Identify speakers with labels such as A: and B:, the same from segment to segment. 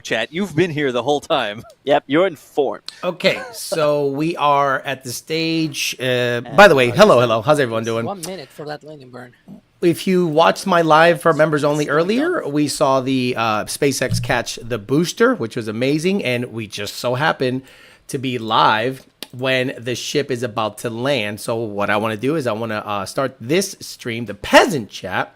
A: Chat. You've been here the whole time.
B: Yep, you're informed.
C: Okay, so we are at the stage. By the way, hello. How's everyone doing?
D: 1 minute for that landing burn.
C: If you watched my live for members only earlier, we saw the SpaceX catch the booster, which was amazing, and we just so happened to be live when the ship is about to land. So what I want to do is I want to start this stream, the Peasant Chat,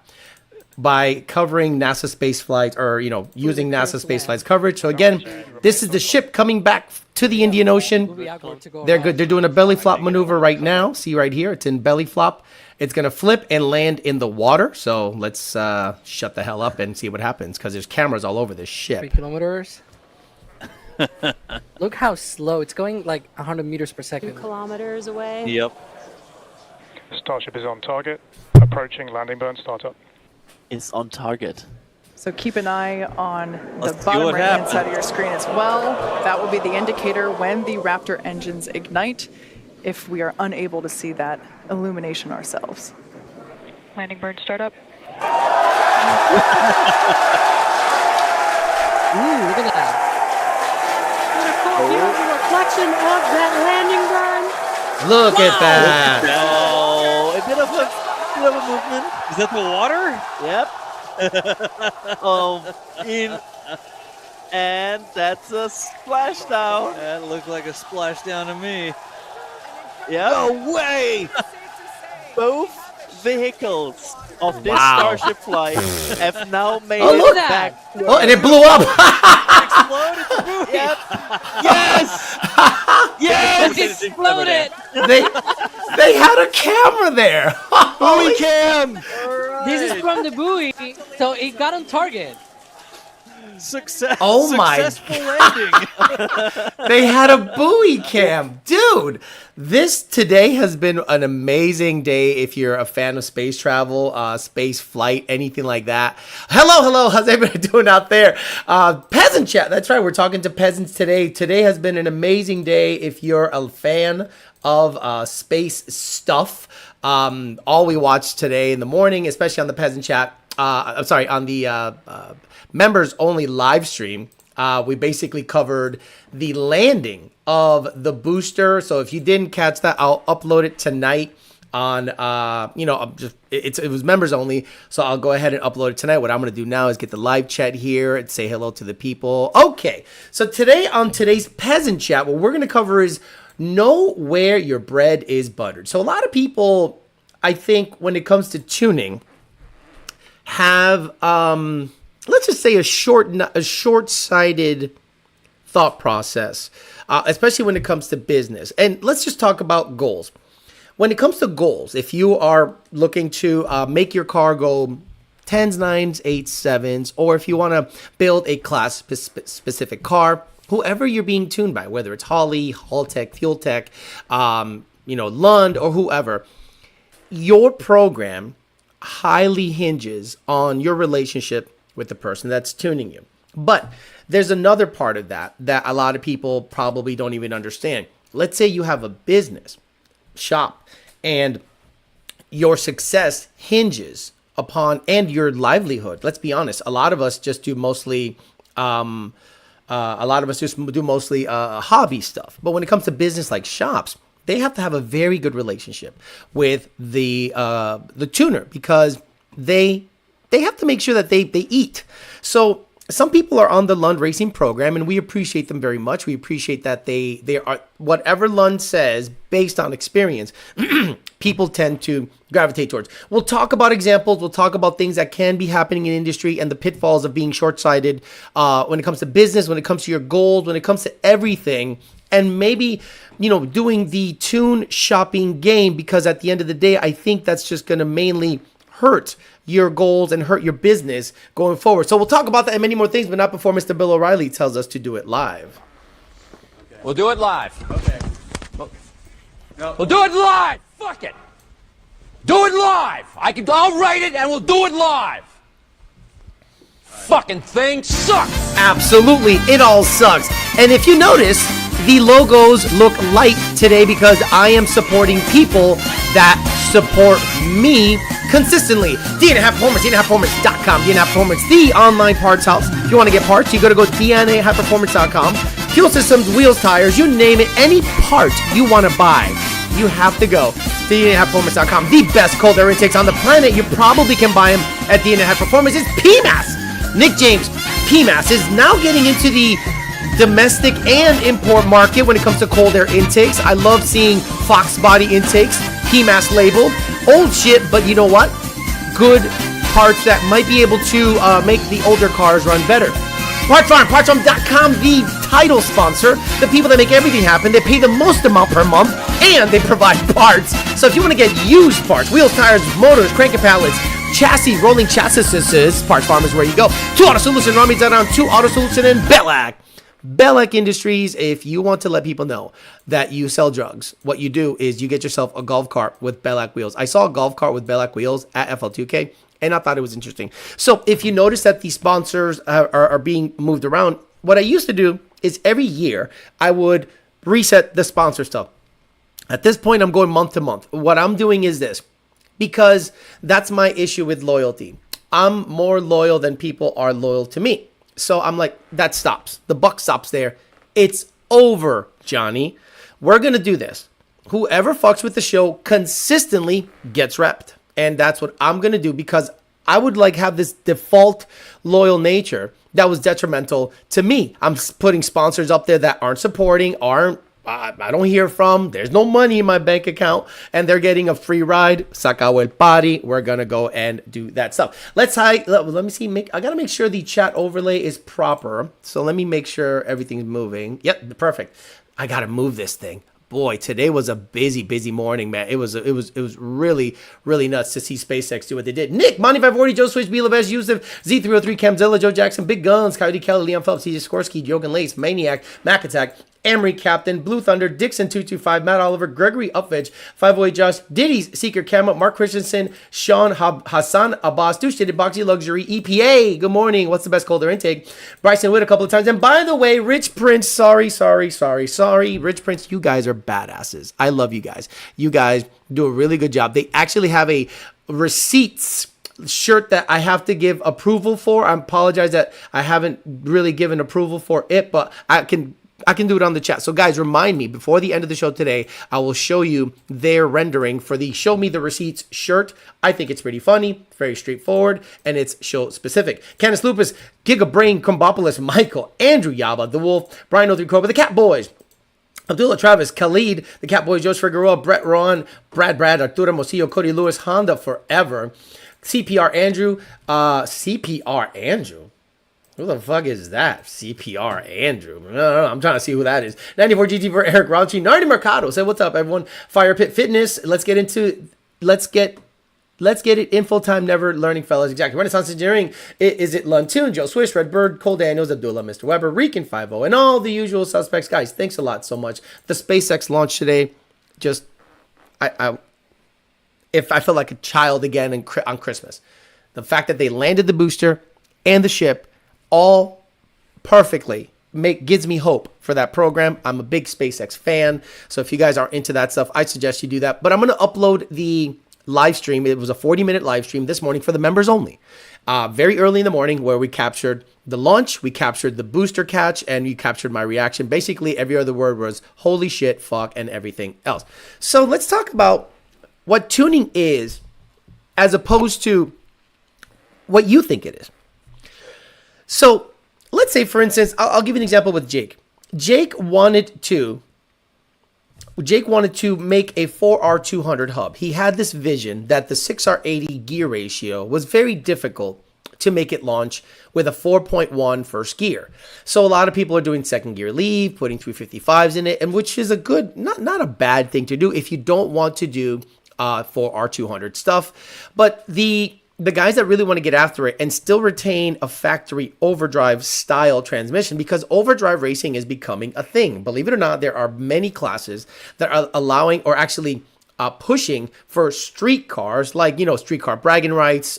C: by covering NASA space flights, or using NASA space flights coverage. So again, this is the ship coming back to the Indian Ocean. They're good. They're doing a belly flop maneuver right now. See right here, it's in belly flop. It's gonna flip and land in the water. So let's shut the hell up and see what happens, because there's cameras all over this ship.
D: 3 kilometers. Look how slow it's going, like 100 meters per second.
E: 2 kilometers away.
A: Yep.
F: Starship is on target. Approaching landing burn startup.
B: Is on target.
G: So keep an eye on the
A: Let's see
G: bottom
A: what
G: right-hand
A: happens.
G: side of your screen as well. That will be the indicator when the Raptor engines ignite, if we are unable to see that illumination ourselves.
H: Landing burn startup.
D: Ooh, look at that.
E: Here's a reflection of that landing burn.
C: Look at that.
B: Oh, a bit of a movement.
A: Is that the water?
B: Yep. And that's a splashdown.
A: That looked like a splashdown to me.
B: Yeah.
A: No way!
B: Both vehicles of this
C: Wow.
B: Starship flight have now made
C: Oh,
B: it
C: look.
B: back.
C: Oh, and it blew up.
A: Exploded the movie.
B: Yep. Yes.
D: It
B: Yes.
D: exploded!
C: they had a camera there.
B: Buoy cam.
D: This is from the buoy, so it got on target.
C: Oh my.
A: Successful landing.
C: They had a buoy cam. Dude, this today has been an amazing day if you're a fan of space travel, space flight, anything like that. Hello. How's everybody doing out there? Peasant Chat. That's right. We're talking to peasants today. Today has been an amazing day if you're a fan of space stuff. All we watched today in the morning, especially on the Peasant Chat, on the members only live stream, we basically covered the landing of the booster. So if you didn't catch that, I'll upload it tonight on it was members only, so I'll go ahead and upload it tonight. What I'm going to do now is get the live chat here and say hello to the people. Okay, so today on today's Peasant Chat, what we're going to cover is know where your bread is buttered. So a lot of people, I think, when it comes to tuning, have let's just say a short-sighted thought process, especially when it comes to business. And let's just talk about goals. When it comes to goals, if you are looking to make your car go 10s, 9s, 8s, 7s, or if you want to build a class-specific car, whoever you're being tuned by, whether it's Holley, Haltech, Fuel Tech, Lund, or whoever, your program highly hinges on your relationship with the person that's tuning you. But there's another part of that a lot of people probably don't even understand. Let's say you have a business shop and your success hinges upon, and your livelihood. Let's be honest. A lot of us just do mostly hobby stuff. But when it comes to business like shops, they have to have a very good relationship with the tuner, because they have to make sure that they eat. So some people are on the Lund Racing program, and we appreciate them very much. We appreciate that they are, whatever Lund says, based on experience, people tend to gravitate towards. We'll talk about examples. We'll talk about things that can be happening in industry and the pitfalls of being short-sighted when it comes to business, when it comes to your goals, when it comes to everything. And maybe, doing the tune shopping game, because at the end of the day, I think that's just going to mainly hurt your goals and hurt your business going forward. So we'll talk about that and many more things, but not before Mr. Bill O'Reilly tells us to do it live.
I: Okay. We'll do it live. Okay. We'll do it live. Fuck it. Do it live. I'll write it and we'll do it live. Fucking thing sucks.
C: Absolutely, it all sucks. And if you notice, the logos look light today because I am supporting people that support me, consistently. DNA Performance, DNAHighperformance.com. DNA Performance, the online parts house. If you want to get parts, you got to go to DNAHighperformance.com. Fuel systems, wheels, tires, you name it. Any part you want to buy, you have to go to DNAHighperformance.com. The best cold air intakes on the planet. You probably can buy them at DNA High Performance. It's PMAS. Nick James, PMAS, is now getting into the domestic and import market when it comes to cold air intakes. I love seeing Fox body intakes, PMAS labeled. Old shit, but you know what? Good parts that might be able to make the older cars run better. Parts Farm, PartsFarm.com, the title sponsor, the people that make everything happen. They pay the most amount per month, and they provide parts. So if you want to get used parts, wheels, tires, motors, cranking pallets, chassis, rolling chassis, Parts Farm is where you go. 2 Auto Solution, Rami's around 2 Auto Solution in Bellac. Bellac Industries, if you want to let people know that you sell drugs, what you do is you get yourself a golf cart with Bellac wheels. I saw a golf cart with Bellac wheels at FL2K, and I thought it was interesting. So if you notice that these sponsors are being moved around, what I used to do is every year I would reset the sponsor stuff. At this point, I'm going month to month. What I'm doing is this, because that's my issue with loyalty. I'm more loyal than people are loyal to me. So I'm like, that stops. The buck stops there. It's over, Johnny. We're going to do this. Whoever fucks with the show consistently gets repped. And that's what I'm going to do, because I would like have this default loyal nature that was detrimental to me. I'm putting sponsors up there that aren't supporting, I don't hear from, there's no money in my bank account, and they're getting a free ride. Sacao el party. We're gonna go and do that stuff. Let me see. I gotta make sure the chat overlay is proper. So let me make sure everything's moving. Yep, perfect. I gotta move this thing. Boy, today was a busy morning, man. It was really nuts to see SpaceX do what they did. Nick, Monty 540, Joe Switch, B. Leves, Yusuf, Z303, Camzilla, Joe Jackson, Big Guns, Coyote Kelly, Leon Phelps, CJ Skorsky, Jogan Lace, Maniac, Mac Attack, Emery Captain, Blue Thunder, Dixon 225, Matt Oliver, Gregory Upvidge, 508 Josh, Diddy's Secret Camo, Mark Christensen, Sean Hassan Abbas, Douche Diddy Boxy Luxury, EPA. Good morning. What's the best colder intake? Bryson Witt a couple of times. And by the way, Rich Prince, sorry. Rich Prince, you guys are badasses. I love you guys. You guys do a really good job. They actually have a receipts shirt that I have to give approval for. I apologize that I haven't really given approval for it, but I can do it on the chat. So guys, remind me before the end of the show today, I will show you their rendering for the Show Me the Receipts shirt. I think it's pretty funny, very straightforward, and it's show specific. Canis Lupus, Giga Brain, Combopoulos, Michael, Andrew Yaba, The Wolf, Brian 03 Cobra, The Cat Boys, Abdullah Travis, Khalid, The Cat Boys, Josh Figueroa, Brett Ron, Brad, Arturo Mosillo, Cody Lewis, Honda Forever, CPR Andrew, Who the fuck is that? CPR Andrew. No, I'm trying to see who that is. 94 GT for Eric Raunchy. Nardi Mercado said, "What's up, everyone? Fire Pit Fitness. Let's get it in full time, never learning, fellas. Exactly. Renaissance Engineering. Is it Lund Tune, Joe Swish, Red Bird, Cole Daniels, Abdullah, Mr. Weber, Reekin 50, and all the usual suspects. Guys, thanks a lot so much. The SpaceX launch today, just I felt like a child again on Christmas. The fact that they landed the booster and the ship all perfectly gives me hope for that program. I'm a big SpaceX fan, so if you guys are into that stuff, I suggest you do that. But I'm going to upload the live stream. It was a 40-minute live stream this morning for the members only. Very early in the morning, where we captured the launch, we captured the booster catch, and we captured my reaction. Basically, every other word was holy shit, fuck, and everything else. So let's talk about what tuning is as opposed to what you think it is. So let's say, for instance, I'll give you an example with Jake. Jake wanted to make a 4R200 hub. He had this vision that the 6R80 gear ratio was very difficult to make it launch with a 4.1 first gear. So a lot of people are doing second gear leave, putting 355s in it, and which is a good, not a bad thing to do if you don't want to do 4R200 stuff. But the guys that really want to get after it and still retain a factory overdrive style transmission, because overdrive racing is becoming a thing. Believe it or not, there are many classes that are allowing or actually pushing for street cars, like, streetcar bragging rights,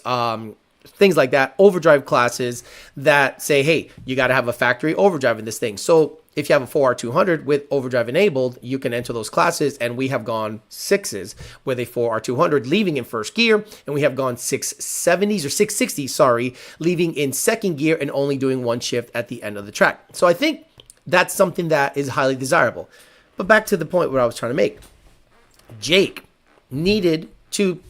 C: things like that, overdrive classes that say, hey, you got to have a factory overdrive in this thing. So if you have a 4R200 with overdrive enabled, you can enter those classes, and we have gone 6s with a 4R200 leaving in first gear, and we have gone 670s or 660s, sorry, leaving in second gear and only doing one shift at the end of the track. So I think that's something that is highly desirable. But back to the point where I was trying to make. Jake needed to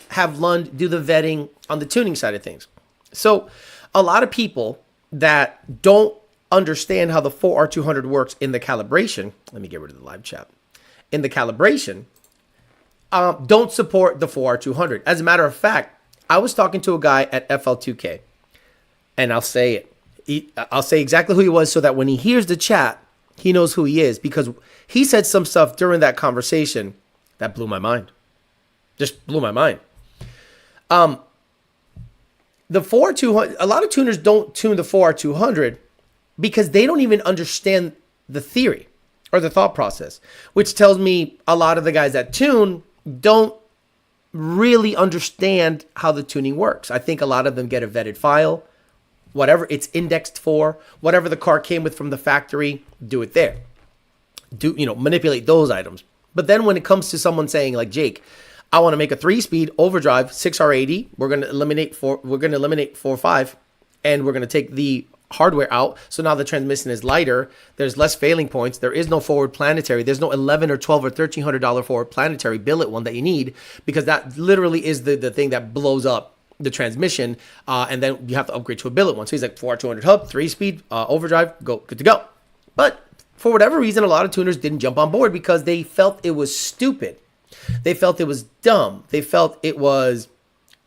C: have Lund do the vetting on the tuning side of things. So a lot of people that don't understand how the 4R200 works in the calibration, let me get rid of the live chat, in the calibration, don't support the 4R200. As a matter of fact, I was talking to a guy at FL2K, and I'll say it. I'll say exactly who he was so that when he hears the chat, he knows who he is, because he said some stuff during that conversation that blew my mind. Just blew my mind. The 4R200, a lot of tuners don't tune the 4R200 because they don't even understand the theory or the thought process, which tells me a lot of the guys that tune don't really understand how the tuning works. I think a lot of them get a vetted file, whatever it's indexed for, whatever the car came with from the factory, do it there. Manipulate those items. But then when it comes to someone saying like Jake, I want to make a 3-speed overdrive 6R80. We're going to eliminate 4.5, and we're going to take the hardware out. So now the transmission is lighter. There's less failing points. There is no forward planetary. There's no $11 or $12 or $1,300 forward planetary billet one that you need, because that literally is the thing that blows up the transmission. And then you have to upgrade to a billet one. So he's like 4R200 hub, 3-speed overdrive, good to go. But for whatever reason, a lot of tuners didn't jump on board because they felt it was stupid. They felt it was dumb. They felt it was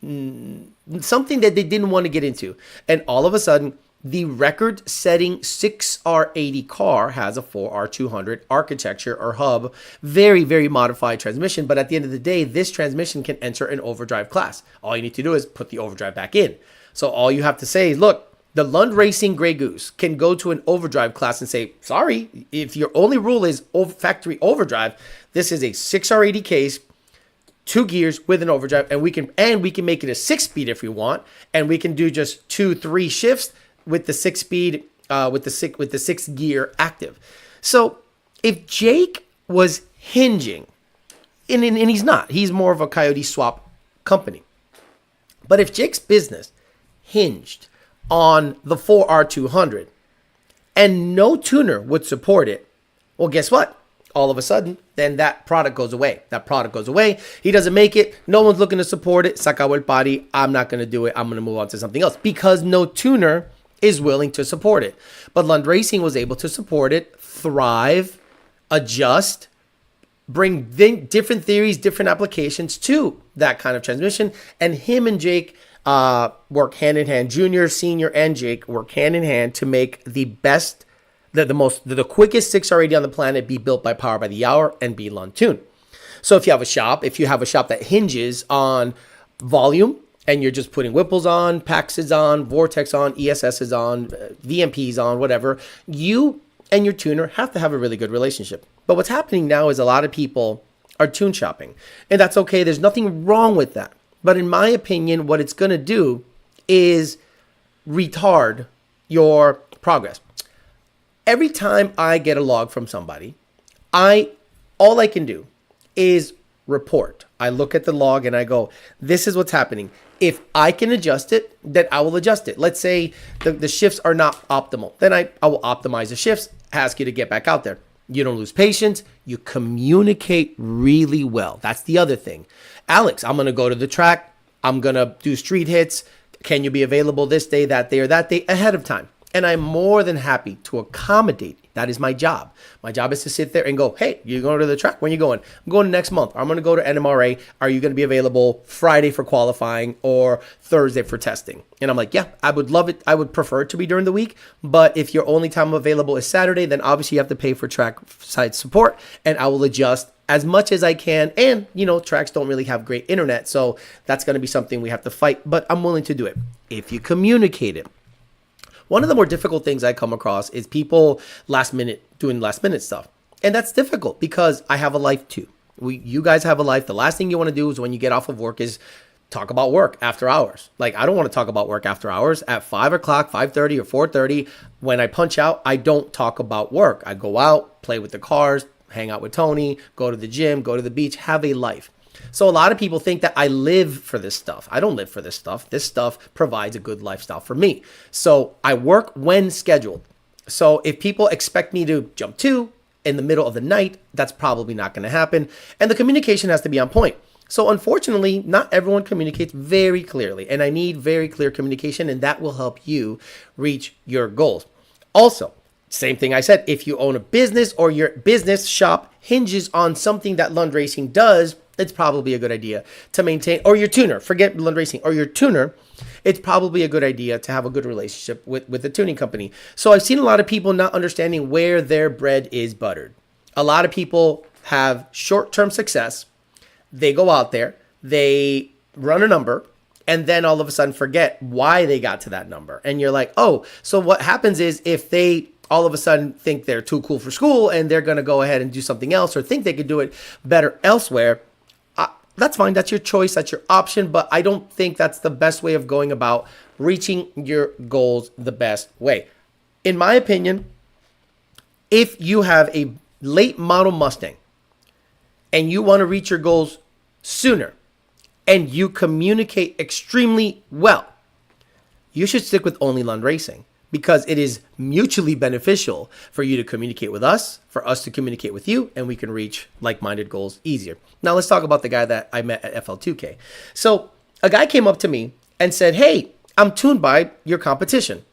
C: something that they didn't want to get into. And all of a sudden, the record-setting 6R80 car has a 4R200 architecture or hub, very, very modified transmission. But at the end of the day, this transmission can enter an overdrive class. All you need to do is put the overdrive back in. So all you have to say is, look, the Lund Racing Grey Goose can go to an overdrive class and say, sorry, if your only rule is factory overdrive, this is a 6R80 case, 2 gears with an overdrive, and we can make it a 6-speed if we want, and we can do just 2-3 shifts with the 6-speed with the 6 gear active. So if Jake was hinging, and he's not, he's more of a coyote swap company. But if Jake's business hinged on the 4R200 and no tuner would support it, well, guess what? All of a sudden, then that product goes away. He doesn't make it. No one's looking to support it. Sacabo el party. I'm not going to do it. I'm going to move on to something else because no tuner is willing to support it. But Lund Racing was able to support it, thrive, adjust, bring different theories, different applications to that kind of transmission. And him and Jake work hand in hand. Junior, senior, and Jake work hand in hand to make the best, the quickest 6R80 on the planet be built by Power by the Hour and be Lund tuned. So if you have a shop that hinges on volume and you're just putting Whipples on, Paxes on, Vortex on, ESSs on, VMPs on, whatever, you and your tuner have to have a really good relationship. But what's happening now is a lot of people are tune shopping, and that's okay. There's nothing wrong with that. But in my opinion, what it's going to do is retard your progress. Every time I get a log from somebody, all I can do is report. I look at the log and I go, this is what's happening. If I can adjust it, then I will adjust it. Let's say the shifts are not optimal. Then I will optimize the shifts, ask you to get back out there. You don't lose patience. You communicate really well. That's the other thing. Alex, I'm going to go to the track. I'm going to do street hits. Can you be available this day, that day, or that day ahead of time? And I'm more than happy to accommodate. That is my job. My job is to sit there and go, hey, you're going to the track? When you going? I'm going next month. I'm going to go to NMRA. Are you going to be available Friday for qualifying or Thursday for testing? And I'm like, yeah, I would love it. I would prefer it to be during the week. But if your only time available is Saturday, then obviously you have to pay for track side support. And I will adjust as much as I can. And, tracks don't really have great internet. So that's going to be something we have to fight. But I'm willing to do it if you communicate it. One of the more difficult things I come across is people doing last minute stuff. And that's difficult because I have a life too. You guys have a life. The last thing you want to do is when you get off of work is talk about work after hours. Like, I don't want to talk about work after hours. At 5 o'clock, 5:30 or 4:30, when I punch out, I don't talk about work. I go out, play with the cars, hang out with Tony, go to the gym, go to the beach, have a life. So a lot of people think that I live for this stuff. I don't live for this stuff. This stuff provides a good lifestyle for me. So I work when scheduled. So if people expect me to jump to in the middle of the night, that's probably not going to happen. And the communication has to be on point. So unfortunately, not everyone communicates very clearly, and I need very clear communication, and that will help you reach your goals. Also, same thing I said, if you own a business or your business shop hinges on something that Lund Racing does, it's probably a good idea to maintain, or your tuner, forget Lund Racing, or your tuner, it's probably a good idea to have a good relationship with the tuning company. So I've seen a lot of people not understanding where their bread is buttered. A lot of people have short-term success. They go out there, they run a number, and then all of a sudden forget why they got to that number. And you're like, oh, so what happens is if they all of a sudden think they're too cool for school and they're going to go ahead and do something else or think they could do it better elsewhere, that's fine. That's your choice. That's your option. But I don't think that's the best way of going about reaching your goals the best way. In my opinion, if you have a late model Mustang and you want to reach your goals sooner and you communicate extremely well, you should stick with only Lund Racing, because it is mutually beneficial for you to communicate with us, for us to communicate with you, and we can reach like-minded goals easier. Now let's talk about the guy that I met at FL2K. So a guy came up to me and said, hey, I'm tuned by your competition.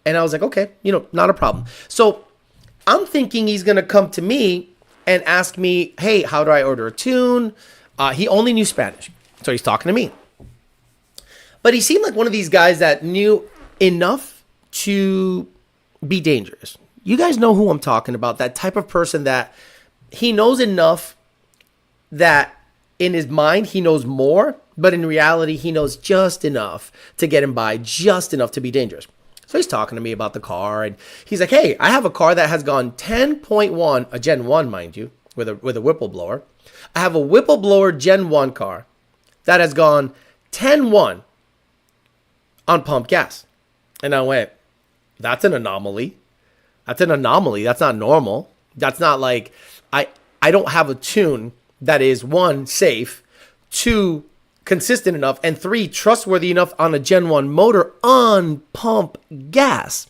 C: And I was like, okay, not a problem. So I'm thinking he's going to come to me and ask me, hey, how do I order a tune? He only knew Spanish, so he's talking to me. But he seemed like one of these guys that knew enough to be dangerous. You guys know who I'm talking about, that type of person that he knows enough that in his mind he knows more, but in reality he knows just enough to get him by, just enough to be dangerous. So he's talking to me about the car, and he's like, hey, I have a car that has gone 10.1, a Gen 1, mind you, with a Whipple blower. I have a Whipple blower Gen 1 car that has gone 10.1 on pump gas. And I went, that's an anomaly. That's an anomaly. That's not normal. That's not like, I don't have a tune that is 1, safe, 2, consistent enough, and 3, trustworthy enough on a Gen 1 motor on pump gas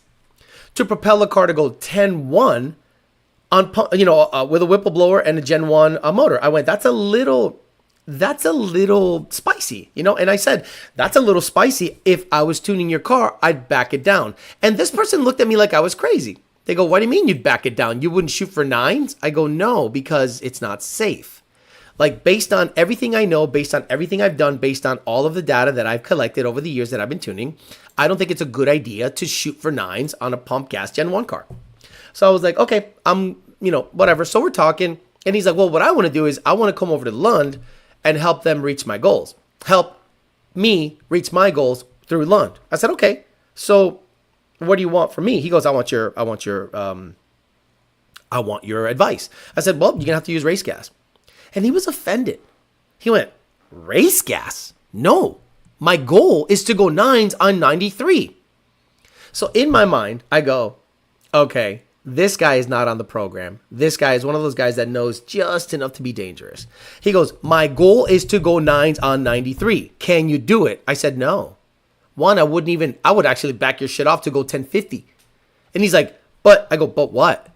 C: to propel a car to go 10.1 on pump, with a Whipple blower and a Gen 1 motor. I went, that's a little spicy, and I said, that's a little spicy. If I was tuning your car, I'd back it down. And this person looked at me like I was crazy. They go, what do you mean you'd back it down? You wouldn't shoot for 9s? I go, no, because it's not safe. Like, based on everything I know, based on everything I've done, based on all of the data that I've collected over the years that I've been tuning, I don't think it's a good idea to shoot for 9s on a pump gas Gen 1 car. So I was like, okay, whatever. So we're talking, and he's like, well, what I want to do is I want to come over to Lund and help them reach my goals. Help me reach my goals through Lund. I said, okay, so what do you want from me? He goes, I want your advice. I said, well, you're gonna have to use race gas. And he was offended. He went, race gas? No, my goal is to go 9s on 93. So in my mind, I go, okay, this guy is not on the program. This guy is one of those guys that knows just enough to be dangerous. He goes, my goal is to go 9s on 93. Can you do it? I said, no. One, I would actually back your shit off to go 1050. And he's like, but what?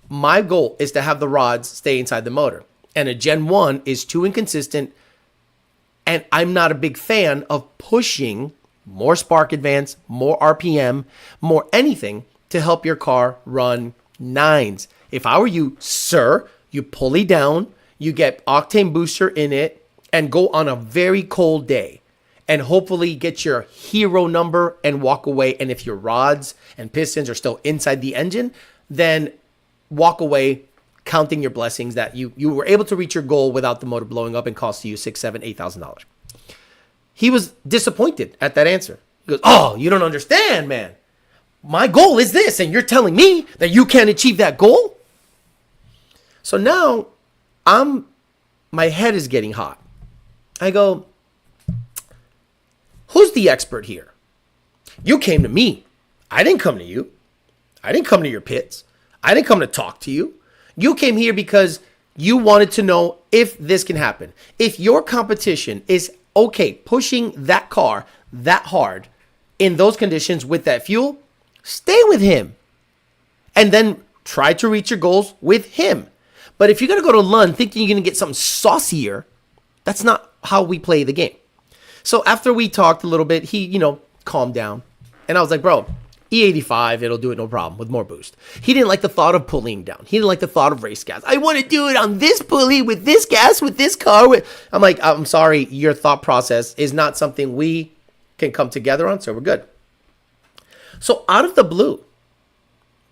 C: My goal is to have the rods stay inside the motor. And a Gen 1 is too inconsistent. And I'm not a big fan of pushing more spark advance, more RPM, more anything to help your car run 9s. If I were you, sir, you pulley down, you get octane booster in it, and go on a very cold day. And hopefully get your hero number and walk away. And if your rods and pistons are still inside the engine, then walk away counting your blessings that you were able to reach your goal without the motor blowing up and costing you $6,000, $7,000, $8,000. He was disappointed at that answer. He goes, oh, you don't understand, man. My goal is this, and you're telling me that you can't achieve that goal? So now my head is getting hot. I go, Who's the expert here? You came to me. I didn't come to you. I didn't come to your pits. I didn't come to talk to you. You came here because you wanted to know if this can happen. If your competition is okay pushing that car that hard in those conditions with that fuel, stay with him. And then try to reach your goals with him. But if you're going to go to Lund thinking you're going to get something saucier, that's not how we play the game. So after we talked a little bit, he, calmed down. And I was like, bro, E85, it'll do it no problem with more boost. He didn't like the thought of pulling down. He didn't like the thought of race gas. I want to do it on this pulley with this gas, with this car. I'm like, I'm sorry, your thought process is not something we can come together on, so we're good. So out of the blue,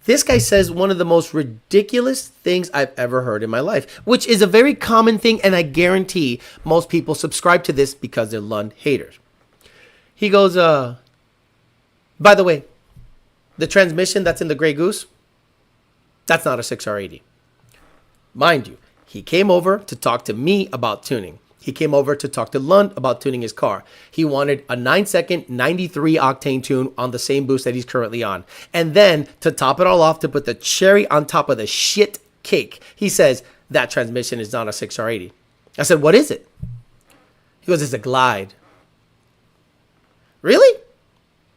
C: this guy says one of the most ridiculous things I've ever heard in my life, which is a very common thing, and I guarantee most people subscribe to this because they're Lund haters. He goes, by the way, the transmission that's in the Grey Goose, that's not a 6R80. Mind you, he came over to talk to me about tuning. He came over to talk to Lund about tuning his car. He wanted a 9-second 93 octane tune on the same boost that he's currently on. And then to top it all off, to put the cherry on top of the shit cake, he says that transmission is not a 6R80. I said, what is it? He goes, it's a Glide. Really?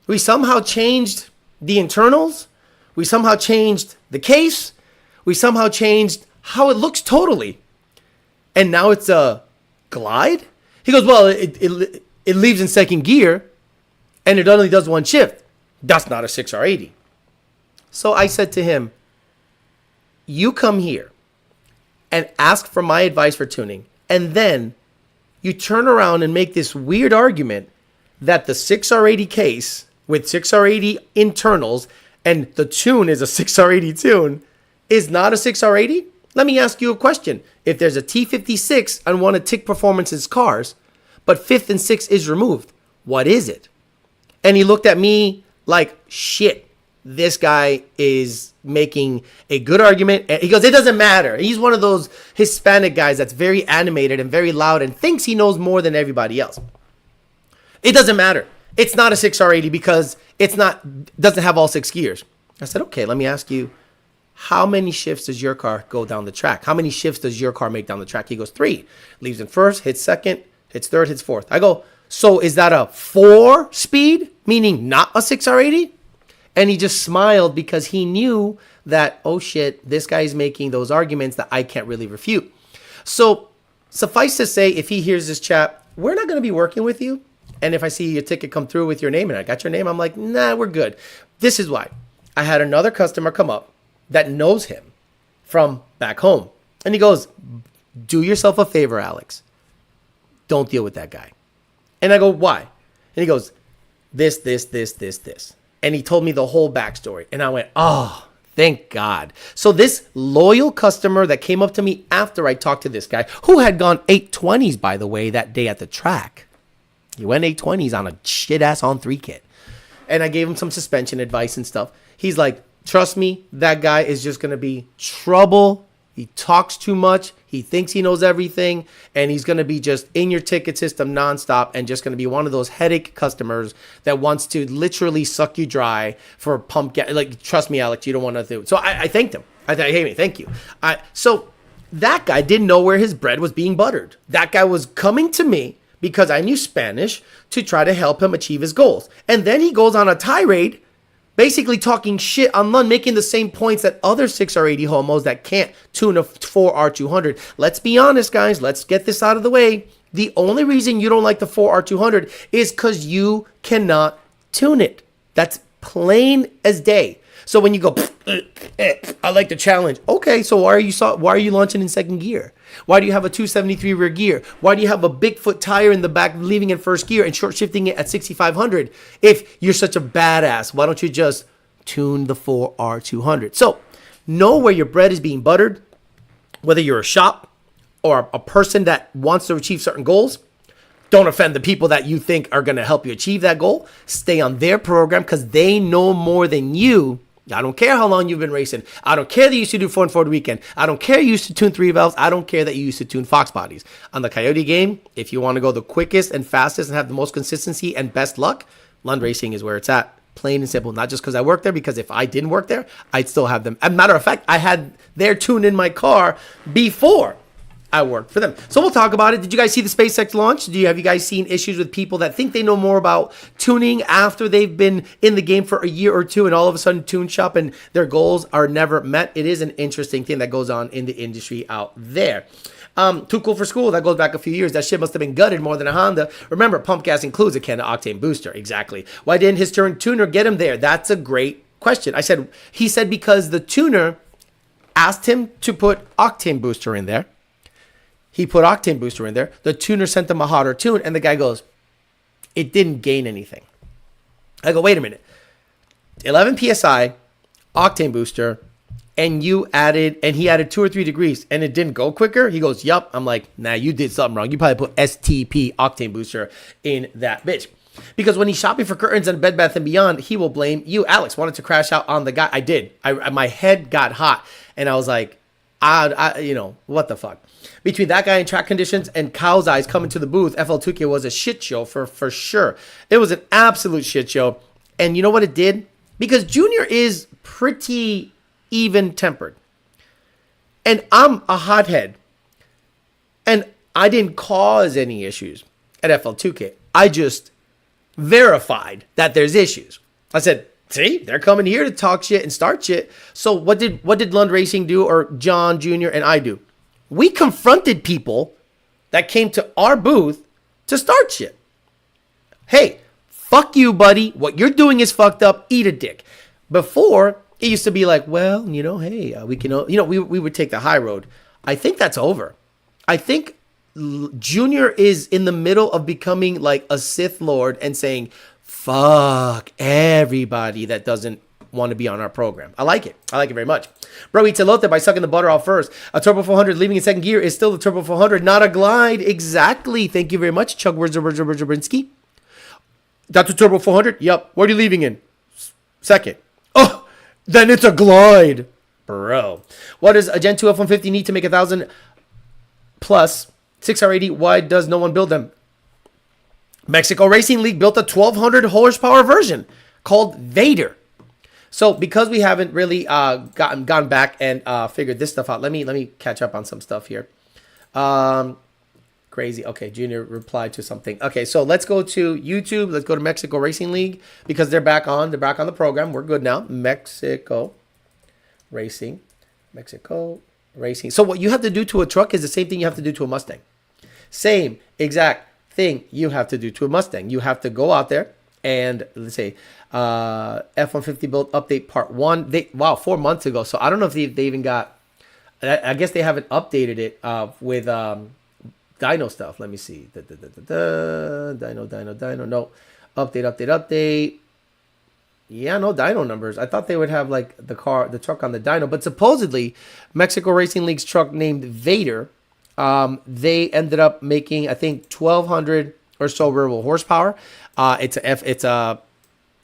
C: We somehow changed the internals. We somehow changed the case. We somehow changed how it looks totally. And now it's a Glide? He goes, well, it leaves in second gear and it only does one shift. That's not a 6R80. So I said to him, you come here and ask for my advice for tuning, and then you turn around and make this weird argument that the 6R80 case with 6R80 internals and the tune is a 6R80 tune is not a 6R80? Let me ask you a question. If there's a T56 on one of Tick Performance's cars, but 5th and 6th is removed, what is it? And he looked at me like, shit, this guy is making a good argument. And he goes, it doesn't matter. He's one of those Hispanic guys that's very animated and very loud and thinks he knows more than everybody else. It doesn't matter. It's not a 6R80 because doesn't have all 6 gears. I said, okay, let me ask you, how many shifts does your car go down the track? How many shifts does your car make down the track? He goes, 3. Leaves in first, hits second, hits third, hits fourth. I go, so is that a 4 speed, meaning not a 6R80? And he just smiled because he knew that, oh shit, this guy's making those arguments that I can't really refute. So suffice to say, if he hears this chat, we're not going to be working with you. And if I see your ticket come through with your name and I got your name, I'm like, nah, we're good. This is why. I had another customer come up that knows him from back home. And he goes, do yourself a favor, Alex. Don't deal with that guy. And I go, why? And he goes, this. And he told me the whole backstory. And I went, oh, thank God. So this loyal customer that came up to me after I talked to this guy, who had gone 820s, by the way, that day at the track. He went 820s on a shit-ass on-3 kit. And I gave him some suspension advice and stuff. He's like, trust me, that guy is just going to be trouble. He talks too much. He thinks he knows everything. And he's going to be just in your ticket system nonstop and just going to be one of those headache customers that wants to literally suck you dry for pump gas. Like, trust me, Alex, you don't want to do it. So I thanked him. I thought, hey, thank you. So that guy didn't know where his bread was being buttered. That guy was coming to me because I knew Spanish to try to help him achieve his goals. And then he goes on a tirade basically talking shit on Lund, making the same points that other 6R80 homos that can't tune a 4R200. Let's be honest, guys. Let's get this out of the way. The only reason you don't like the 4R200 is because you cannot tune it. That's plain as day. So when you go, I like the challenge. Okay, so why are you launching in second gear? Why do you have a 273 rear gear? Why do you have a Bigfoot tire in the back leaving in first gear and short shifting it at 6,500? If you're such a badass, why don't you just tune the 4R200? So know where your bread is being buttered, whether you're a shop or a person that wants to achieve certain goals. Don't offend the people that you think are going to help you achieve that goal. Stay on their program because they know more than you I don't care how long you've been racing. I don't care that you used to do 4 and 4 the weekend. I don't care you used to tune 3 valves. I don't care that you used to tune Fox bodies. On the Coyote game, if you want to go the quickest and fastest and have the most consistency and best luck, Lund Racing is where it's at. Plain and simple. Not just because I work there, because if I didn't work there, I'd still have them. As a matter of fact, I had their tune in my car before I worked for them. So we'll talk about it. Did you guys see the SpaceX launch? Have you guys seen issues with people that think they know more about tuning after they've been in the game for a year or two and all of a sudden tune shop and their goals are never met? It is an interesting thing that goes on in the industry out there. Too cool for school. That goes back a few years. That shit must have been gutted more than a Honda. Remember, pump gas includes a can of Octane booster. Exactly. Why didn't his turn tuner get him there? That's a great question. He said because the tuner asked him to put Octane booster in there. He put Octane booster in there. The tuner sent him a hotter tune, and the guy goes, it didn't gain anything. I go, wait a minute. 11 PSI, Octane booster, and he added 2 or 3 degrees, and it didn't go quicker? He goes, yup. I'm like, nah, you did something wrong. You probably put STP, Octane booster, in that bitch. Because when he's shopping for curtains and Bed Bath & Beyond, he will blame you. Alex wanted to crash out on the guy. I did. My head got hot, and I was like, what the fuck? Between that guy and track conditions and Cow's Eyes coming to the booth, FL2K was a shit show for sure. It was an absolute shit show. And you know what it did? Because Junior is pretty even-tempered. And I'm a hothead. And I didn't cause any issues at FL2K. I just verified that there's issues. I said, see, they're coming here to talk shit and start shit. So what did Lund Racing do, or John Jr. and I do? We confronted people that came to our booth to start shit. Hey, fuck you, buddy. What you're doing is fucked up. Eat a dick. Before, it used to be like, well, hey, we can, we would take the high road. I think that's over. I think Junior is in the middle of becoming like a Sith Lord and saying, fuck everybody that doesn't want to be on our program. I like it. I like it very much. Bro eats elote by sucking the butter off first. A Turbo 400 leaving in second gear is still the Turbo 400, not a glide. Exactly. Thank you very much, Chug Wurzabrinsky. That's a Turbo 400? Yup. What are you leaving in? Second. Oh, then it's a glide. Bro. What does a Gen 2 F-150 need to make 1,000 plus 6R80? Why does no one build them? Mexico Racing League built a 1,200 horsepower version called Vader. So because we haven't really gone back and figured this stuff out, let me catch up on some stuff here. Crazy. Okay, Junior replied to something. Okay, so let's go to YouTube. Let's go to Mexico Racing League because they're back on. They're back on the program. We're good now. Mexico Racing. So what you have to do to a truck is the same thing you have to do to a Mustang. Same exact thing you have to do to a Mustang. You have to go out there and let's say F-150 build update part 1. 4 months ago. So I don't know if they even got. I guess they haven't updated it with dyno stuff. Let me see. Dyno. No, update. Yeah, no dyno numbers. I thought they would have like the truck on the dyno, but supposedly Mexico Racing League's truck named Vader. They ended up making, I think, 1,200 or so real horsepower.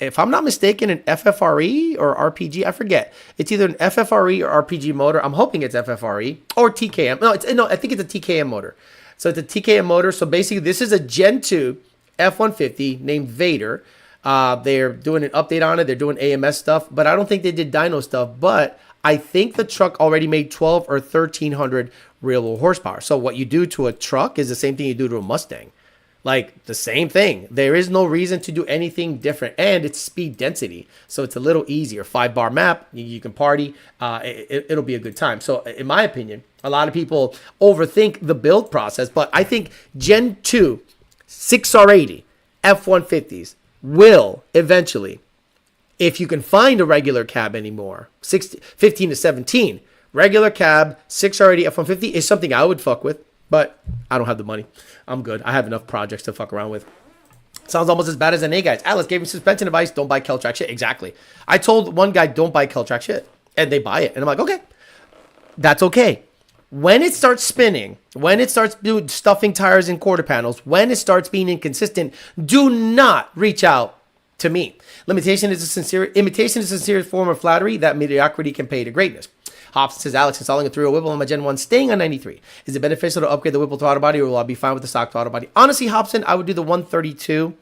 C: If I'm not mistaken, an FFRE or RPG. I forget. It's either an FFRE or RPG motor. I'm hoping it's FFRE or TKM. No, I think it's a TKM motor. So it's a TKM motor. So basically, this is a Gen 2 F-150 named Vader. They're doing an update on it. They're doing AMS stuff, but I don't think they did dyno stuff. But I think the truck already made 12 or 1,300 real horsepower. So what you do to a truck is the same thing you do to a Mustang. Like the same thing. There is no reason to do anything different. And it's speed density. So it's a little easier. 5-bar map. You can party. It'll be a good time. So in my opinion, a lot of people overthink the build process. But I think Gen 2 6R80 F-150s will eventually, if you can find a regular cab anymore, 15 to 17, regular cab 6R80 F-150 is something I would fuck with. But I don't have the money. I'm good. I have enough projects to fuck around with. Sounds almost as bad as an A guys. Alice gave me suspension advice. Don't buy Keltrack shit. Exactly. I told one guy, don't buy Keltrack shit. And they buy it. And I'm like, okay. That's okay. When it starts spinning, when it starts stuffing tires in quarter panels, when it starts being inconsistent, do not reach out to me. Imitation is a sincere form of flattery that mediocrity can pay to greatness. Hobson says, Alex, installing a 3.0 Whipple on my Gen 1, staying on 93. Is it beneficial to upgrade the Whipple throttle body, or will I be fine with the stock throttle body? Honestly, Hobson, I would do the 132.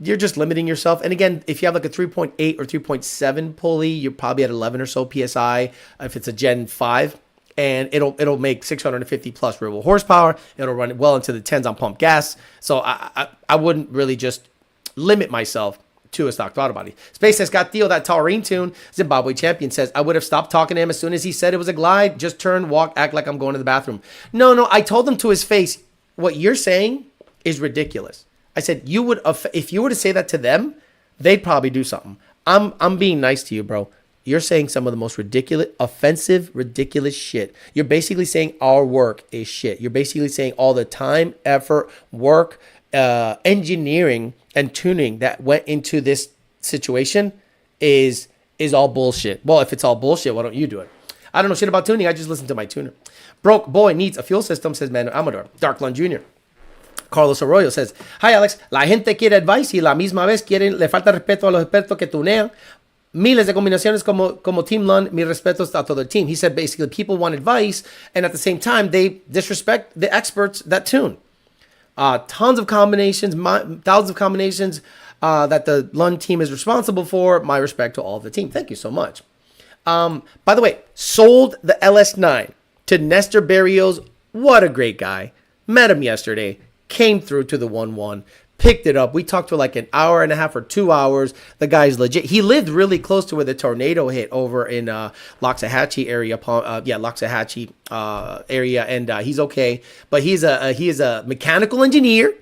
C: You're just limiting yourself. And again, if you have like a 3.8 or 3.7 pulley, you're probably at 11 or so PSI if it's a Gen 5. And it'll make 650 plus real horsepower. It'll run well into the 10s on pump gas. So I wouldn't really just limit myself to a stock throttle body. SpaceX got Theo, that Taurine tune. Zimbabwe champion says, I would have stopped talking to him as soon as he said it was a glide. Just turn, walk, act like I'm going to the bathroom. No, I told him to his face, what you're saying is ridiculous. I said, if you were to say that to them, they'd probably do something. I'm being nice to you, bro. You're saying some of the most ridiculous, offensive, ridiculous shit. You're basically saying our work is shit. You're basically saying all the time, effort, work, engineering, and tuning that went into this situation is all bullshit. Well, if it's all bullshit, why don't you do it? I don't know shit about tuning. I just listen to my tuner. Broke boy needs a fuel system, says Manuel Amador. Darkland Jr. Carlos Arroyo says, Hi Alex, la gente quiere advice y la misma vez le falta respeto a los expertos que tunean. Miles de combinaciones como Team Lund, mi respetos a todo el team. He said basically people want advice, and at the same time, they disrespect the experts that tune. Tons of combinations, thousands of combinations that the Lund team is responsible for. My respect to all of the team. Thank you so much. By the way, sold the LS9 to Nestor Barrios. What a great guy. Met him yesterday. Came through to the 1-1. Picked it up. We talked for like an hour and a half or 2 hours. The guy's legit. He lived really close to where the tornado hit over in Loxahatchee area. Loxahatchee area, and he's okay. But he is a mechanical engineer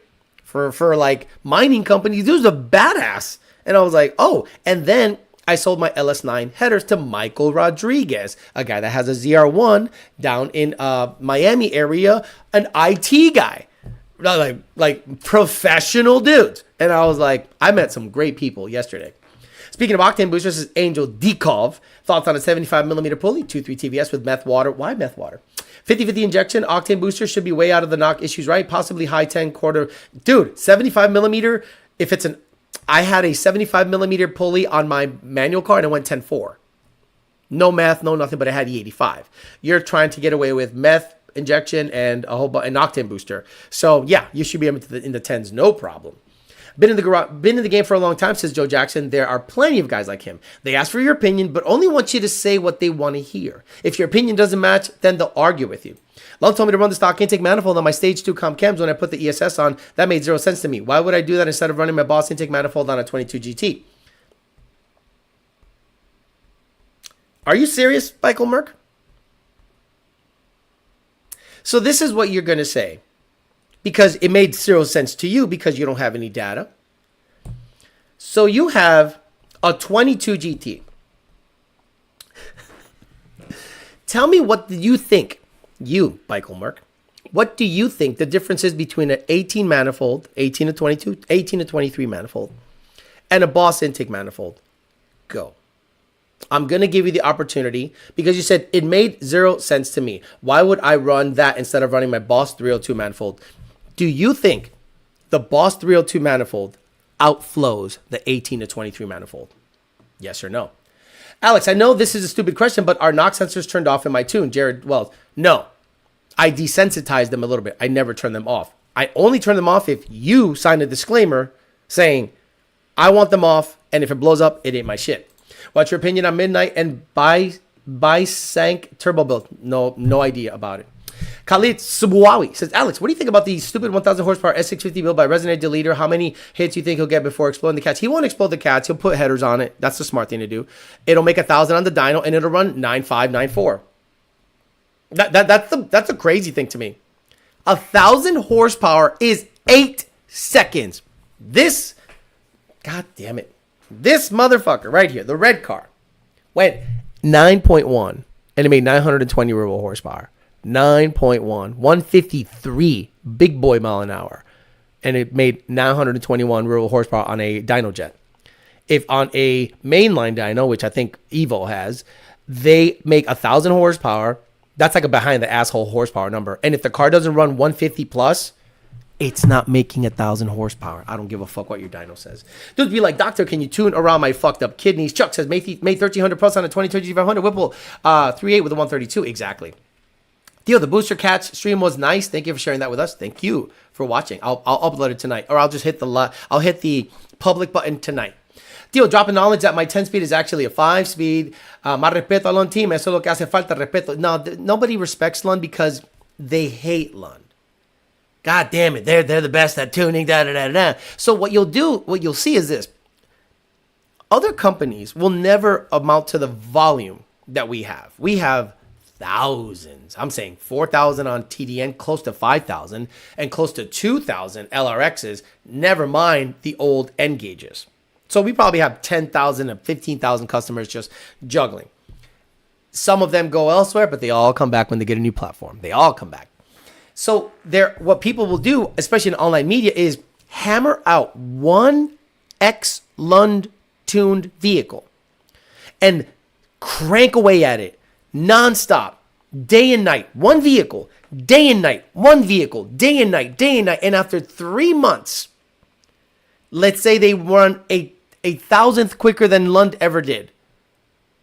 C: for like mining companies. Dude's a badass. And I was like, oh. And then I sold my LS9 headers to Michael Rodriguez, a guy that has a ZR1 down in Miami area, an IT guy. Like professional dudes. And I was like, I met some great people yesterday. Speaking of octane boosters, this is Angel Dekov. Thoughts on a 75mm pulley, 2.3 TVS with meth water. Why meth water? 50-50 injection, octane booster should be way out of the knock issues, right? Possibly high 10 quarter. Dude, 75mm, if it's I had a 75mm pulley on my manual car and it went 10.4. No meth, no nothing, but it had E85. You're trying to get away with meth injection and an octane booster. So yeah, you should be able to in the 10s, no problem. Been in the game for a long time, says Joe Jackson. There are plenty of guys like him. They ask for your opinion, but only want you to say what they want to hear. If your opinion doesn't match, then they'll argue with you. Lund told me to run the stock intake manifold on my stage 2 comp chems when I put the ESS on. That made 0 sense to me. Why would I do that instead of running my Boss intake manifold on a 22 GT? Are you serious, Bickel Merc? So this is what you're going to say, because it made 0 sense to you because you don't have any data. So you have a 22 GT. Tell me, what do you think, you, Bickel Merc, what do you think the difference is between an 18 manifold, 18 to 22, 18 to 23 manifold, and a Boss intake manifold? Go. I'm going to give you the opportunity because you said it made 0 sense to me. Why would I run that instead of running my Boss 302 manifold? Do you think the Boss 302 manifold outflows the 18 to 23 manifold? Yes or no? Alex, I know this is a stupid question, but are knock sensors turned off in my tune? Jared Wells, no. I desensitized them a little bit. I never turn them off. I only turn them off if you sign a disclaimer saying, I want them off, and if it blows up, it ain't my shit. What's your opinion on Midnight and Bisank Turbo Build? No idea about it. Khalid Subuawi says, Alex, what do you think about the stupid 1,000 horsepower S650 build by Resonate Deleter? How many hits do you think he'll get before exploding the cats? He won't explode the cats. He'll put headers on it. That's the smart thing to do. It'll make 1,000 on the dyno, and it'll run 9.5, 9.4. That's a crazy thing to me. 1,000 horsepower is 8 seconds. This, god damn it. This motherfucker right here, the red car, went 9.1 and it made 920 real horsepower. 9.1, 153 big boy mile an hour, and it made 921 real horsepower on a dyno jet. If on a mainline dyno, which I think Evo has, they make 1,000 horsepower, that's like a behind the asshole horsepower number. And if the car doesn't run 150 plus, It's not making 1,000 horsepower. I don't give a fuck what your dyno says. Dudes be like, doctor, can you tune around my fucked up kidneys? Chuck says, made 1,300 plus on a 2020 G500 Whipple 3.8 with a 132. Exactly. Theo, the booster catch stream was nice. Thank you for sharing that with us. Thank you for watching. I'll upload it tonight, or I'll just hit the public button tonight. Theo, dropping knowledge that my 10-speed is actually a 5-speed. Más respeto a Lund team. Eso es lo que hace falta, respeto. No, nobody respects Lund because they hate Lund. God damn it, they're the best at tuning, da. So what you'll see is this. Other companies will never amount to the volume that we have. We have thousands. I'm saying 4,000 on TDN, close to 5,000, and close to 2,000 LRXs, never mind the old N gauges. So we probably have 10,000 and 15,000 customers just juggling. Some of them go elsewhere, but they all come back when they get a new platform. They all come back. So what people will do, especially in online media, is hammer out one X Lund tuned vehicle and crank away at it nonstop, day and night, one vehicle, day and night, one vehicle, day and night, day and night. And after 3 months, let's say they run a 1,000th quicker than Lund ever did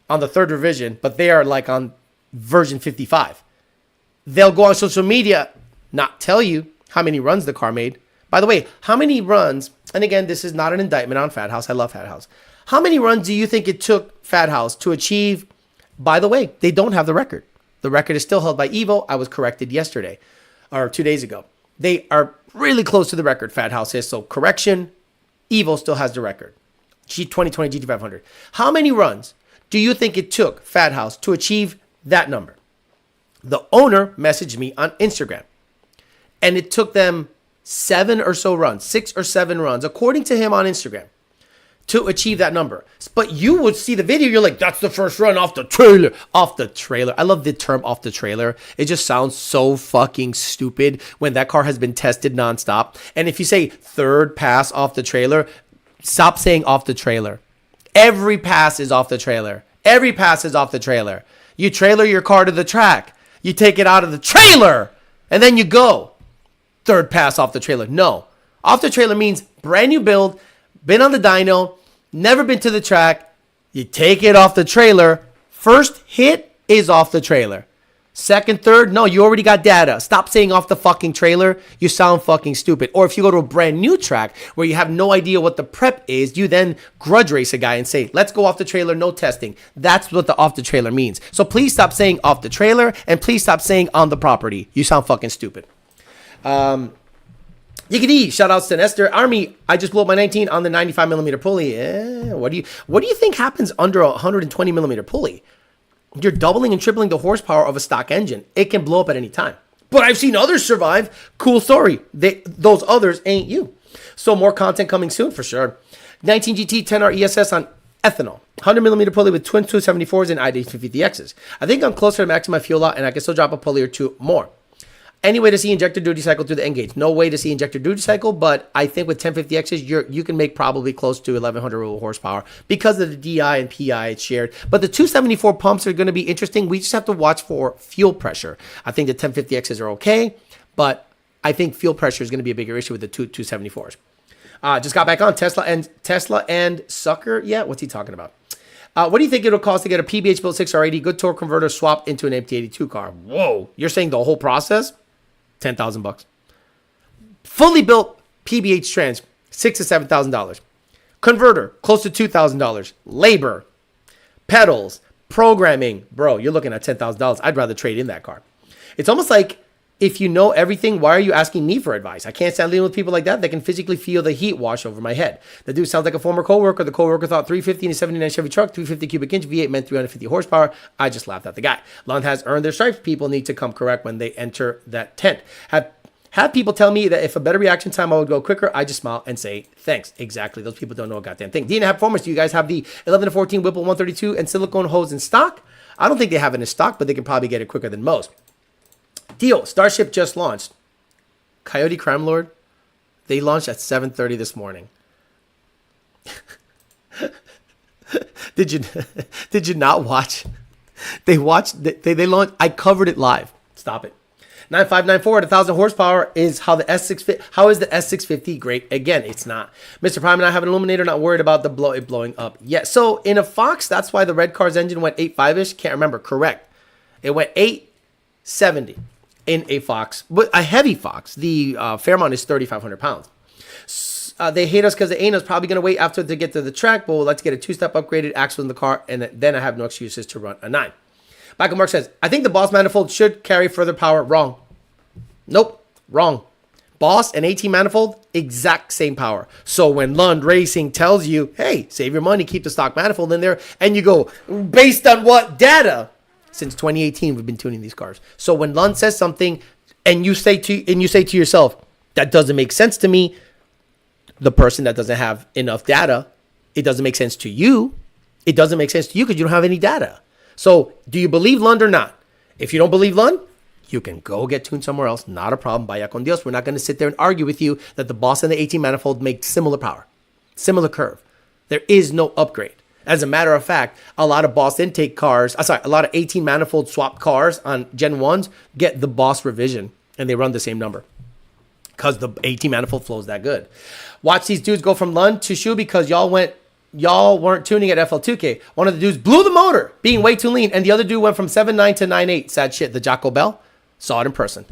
C: on the 3rd revision, but they are like on version 55. They'll go on social media, not tell you how many runs the car made. By the way, how many runs, and again, this is not an indictment on Fat House. I love Fat House. How many runs do you think it took Fat House to achieve? By the way, they don't have the record. The record is still held by Evo. I was corrected yesterday or 2 days ago. They are really close to the record, Fat House is. So correction, Evo still has the record. 2020 GT500. How many runs do you think it took Fat House to achieve that number? The owner messaged me on Instagram, and it took them 7 or so runs, 6 or 7 runs, according to him on Instagram, to achieve that number. But you would see the video, you're like, that's the first run off the trailer. Off the trailer. I love the term off the trailer. It just sounds so fucking stupid when that car has been tested nonstop. And if you say third pass off the trailer, stop saying off the trailer. Every pass is off the trailer. Every pass is off the trailer. You trailer your car to the track. You take it out of the trailer, and then you go. Third pass off the trailer. No. Off the trailer means brand new build, been on the dyno, never been to the track. You take it off the trailer. First hit is off the trailer. Second, third, no, you already got data. Stop saying off the fucking trailer. You sound fucking stupid. Or if you go to a brand new track where you have no idea what the prep is, you then grudge race a guy and say, let's go off the trailer, no testing. That's what the off the trailer means. So please stop saying off the trailer, and please stop saying on the property. You sound fucking stupid. Yiggity, shout outs to Nestor. Army, I just blew up my 19 on the 95mm pulley. What do you think happens under a 120mm pulley? You're doubling and tripling the horsepower of a stock engine. It can blow up at any time. But I've seen others survive. Cool story. Those others ain't you. So more content coming soon for sure. 19 GT 10R ESS on ethanol. 100mm pulley with twin 274s and ID250Xs. I think I'm closer to maxing my fuel out, and I can still drop a pulley or two more. Any way to see injector duty cycle through the N-gauge? No way to see injector duty cycle, but I think with 1050Xs, you can make probably close to 1,100 horsepower because of the DI and PI it's shared. But the 274 pumps are going to be interesting. We just have to watch for fuel pressure. I think the 1050Xs are okay, but I think fuel pressure is going to be a bigger issue with the 274s. Just got back on Tesla and Sucker. Yeah, what's he talking about? What do you think it'll cost to get a PBH built 6R80 good torque converter swapped into an MT82 car? Whoa, you're saying the whole process? $10,000. Fully built PBH trans, $6,000 to $7,000. Converter, close to $2,000. Labor, pedals, programming, bro, you're looking at $10,000. I'd rather trade in that car. It's almost like, if you know everything, why are you asking me for advice? I can't stand dealing with people like that. They can physically feel the heat wash over my head. The dude sounds like a former coworker. The coworker thought 350 in a 79 Chevy truck, 350 cubic inch V8 meant 350 horsepower. I just laughed at the guy. Lund has earned their stripes. People need to come correct when they enter that tent. Have people tell me that if a better reaction time, I would go quicker. I just smile and say thanks. Exactly. Those people don't know a goddamn thing. D&F Performance, do you guys have the 11 to 14 Whipple 132 and silicone hose in stock? I don't think they have it in stock, but they can probably get it quicker than most. Deal, Starship just launched. Coyote Crime Lord, they launched at 7:30 this morning. Did you not watch? They launched. They launched. I covered it live. Stop it. 9594 at 1,000 horsepower is how the S650. How is the S650 great? Again, it's not. Mr. Prime and I have an illuminator. Not worried about it blowing up yet. So in a Fox, that's why the red car's engine went 8.5-ish. Can't remember. Correct. It went 870 in a Fox, but a heavy Fox. The Fairmont is 3,500 pounds. They hate us because the Ana's probably going to wait after to get to the track, but let's get a 2-step upgraded axle in the car, and then I have no excuses to run a 9. Michael Merk says, I think the Boss manifold should carry further power. Wrong. Nope. Wrong. Boss and 18 manifold, exact same power. So when Lund Racing tells you, hey, save your money, keep the stock manifold in there, and you go, based on what data? Since 2018, we've been tuning these cars. So when Lund says something, and you say to yourself, that doesn't make sense to me, the person that doesn't have enough data, it doesn't make sense to you. It doesn't make sense to you because you don't have any data. So do you believe Lund or not? If you don't believe Lund, you can go get tuned somewhere else. Not a problem. Vaya con Dios. We're not going to sit there and argue with you that the Boss and the 18 manifold make similar power, similar curve. There is no upgrade. As a matter of fact, a lot of Boss intake cars, a lot of 18 manifold swap cars on Gen 1s get the Boss revision and they run the same number because the 18 manifold flows that good. Watch these dudes go from Lund to Shoe because y'all weren't tuning at FL2K. One of the dudes blew the motor, being way too lean, and the other dude went from 7.9 to 9.8. Sad shit. The Jocko Bell, saw it in person.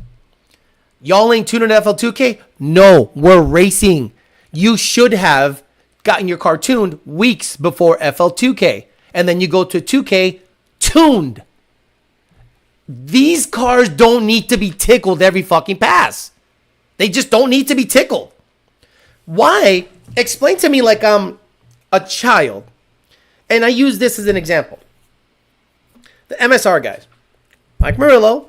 C: Y'all ain't tuning at FL2K? No, we're racing. You should have gotten your car tuned weeks before FL2K, and then you go to 2K tuned. These cars don't need to be tickled every fucking pass. They just don't need to be tickled. Why? Explain to me like I'm a child. And I use this as an example. The MSR guys. Mike Murillo.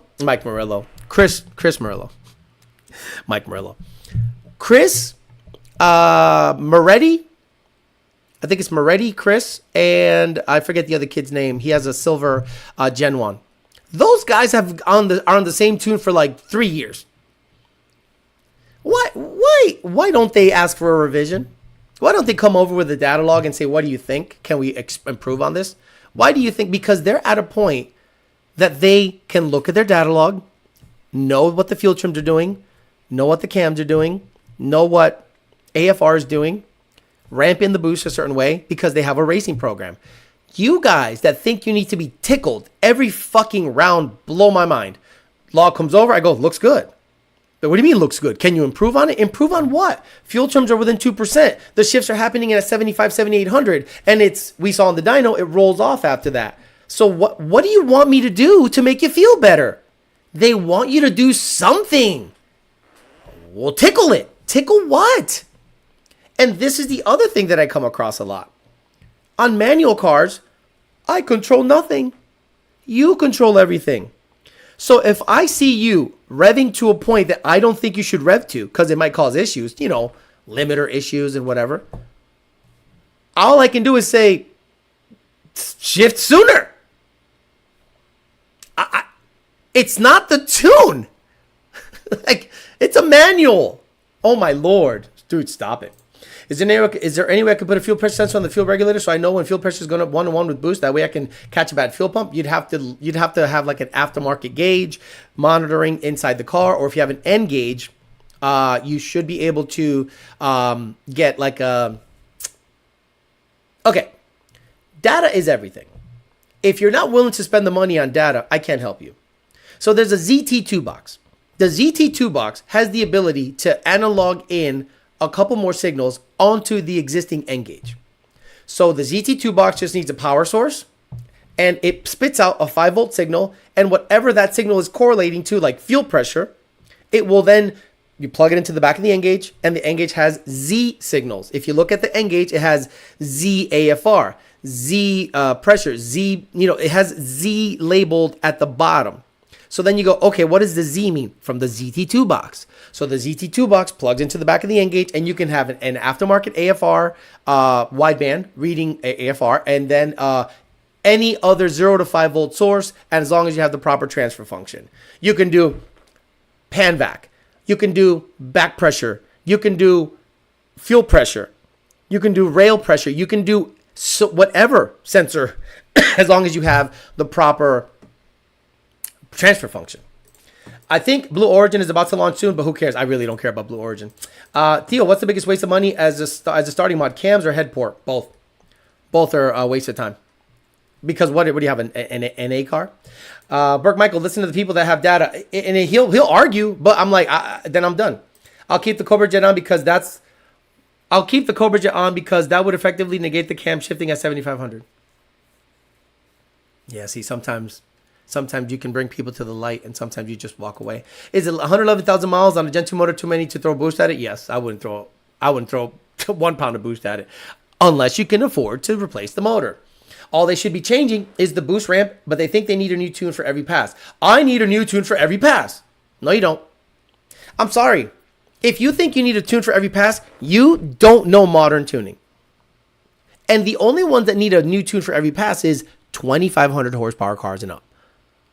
C: Chris Murillo. Mike Murillo. Chris Moretti. I think it's Moretti, Chris, and I forget the other kid's name. He has a silver Gen 1. Those guys are on the same tune for like 3 years. Why don't they ask for a revision? Why don't they come over with a data log and say, what do you think? Can we improve on this? Why do you think? Because they're at a point that they can look at their data log, know what the fuel trims are doing, know what the cams are doing, know what AFR is doing, ramp in the boost a certain way because they have a racing program. You guys that think you need to be tickled every fucking round blow my mind. Log comes over, I go, looks good. But what do you mean looks good? Can you improve on it? Improve on what? Fuel trims are within 2%. The shifts are happening at 75, 7800. And we saw on the dyno, it rolls off after that. So what do you want me to do to make you feel better? They want you to do something. Well, tickle it. Tickle what? And this is the other thing that I come across a lot. On manual cars, I control nothing. You control everything. So if I see you revving to a point that I don't think you should rev to because it might cause issues, limiter issues and whatever, all I can do is say, shift sooner. It's not the tune. Like, it's a manual. Oh, my Lord. Dude, stop it. Is there any way I could put a fuel pressure sensor on the fuel regulator so I know when fuel pressure is going up 1-to-1 with boost? That way I can catch a bad fuel pump. You'd have to have like an aftermarket gauge monitoring inside the car, or if you have an N gauge, you should be able to get like a. Okay, data is everything. If you're not willing to spend the money on data, I can't help you. So there's a ZT2 box. The ZT2 box has the ability to analog in a couple more signals onto the existing N gauge. So the ZT2 box just needs a power source and it spits out a 5-volt signal, and whatever that signal is correlating to, like fuel pressure, it will then, you plug it into the back of the N gauge, and the N gauge has Z signals. If you look at the N gauge, it has Z AFR, Z pressure, Z, it has Z labeled at the bottom. So then you go, okay, what does the Z mean? From the ZT2 box. So the ZT2 box plugs into the back of the N gauge, and you can have an aftermarket AFR wideband reading AFR, and then any other 0 to 5 volt source, and as long as you have the proper transfer function. You can do PANVAC. You can do back pressure. You can do fuel pressure. You can do rail pressure. You can do whatever sensor as long as you have the proper transfer function. I think Blue Origin is about to launch soon, but who cares? I really don't care about Blue Origin. Theo, what's the biggest waste of money as a starting mod? Cams or head port? Both. Both are a waste of time. Because what do you have, an A car? Burke Michael, listen to the people that have data. And he'll argue, but I'm like, then I'm done. I'll keep the Cobra Jet on because that would effectively negate the cam shifting at 7,500. Yeah, see, sometimes you can bring people to the light and sometimes you just walk away. Is it 111,000 miles on a Gen 2 motor too many to throw a boost at it? Yes, I wouldn't throw 1 pound of boost at it unless you can afford to replace the motor. All they should be changing is the boost ramp, but they think they need a new tune for every pass. I need a new tune for every pass. No, you don't. I'm sorry. If you think you need a tune for every pass, you don't know modern tuning. And the only ones that need a new tune for every pass is 2,500 horsepower cars and up.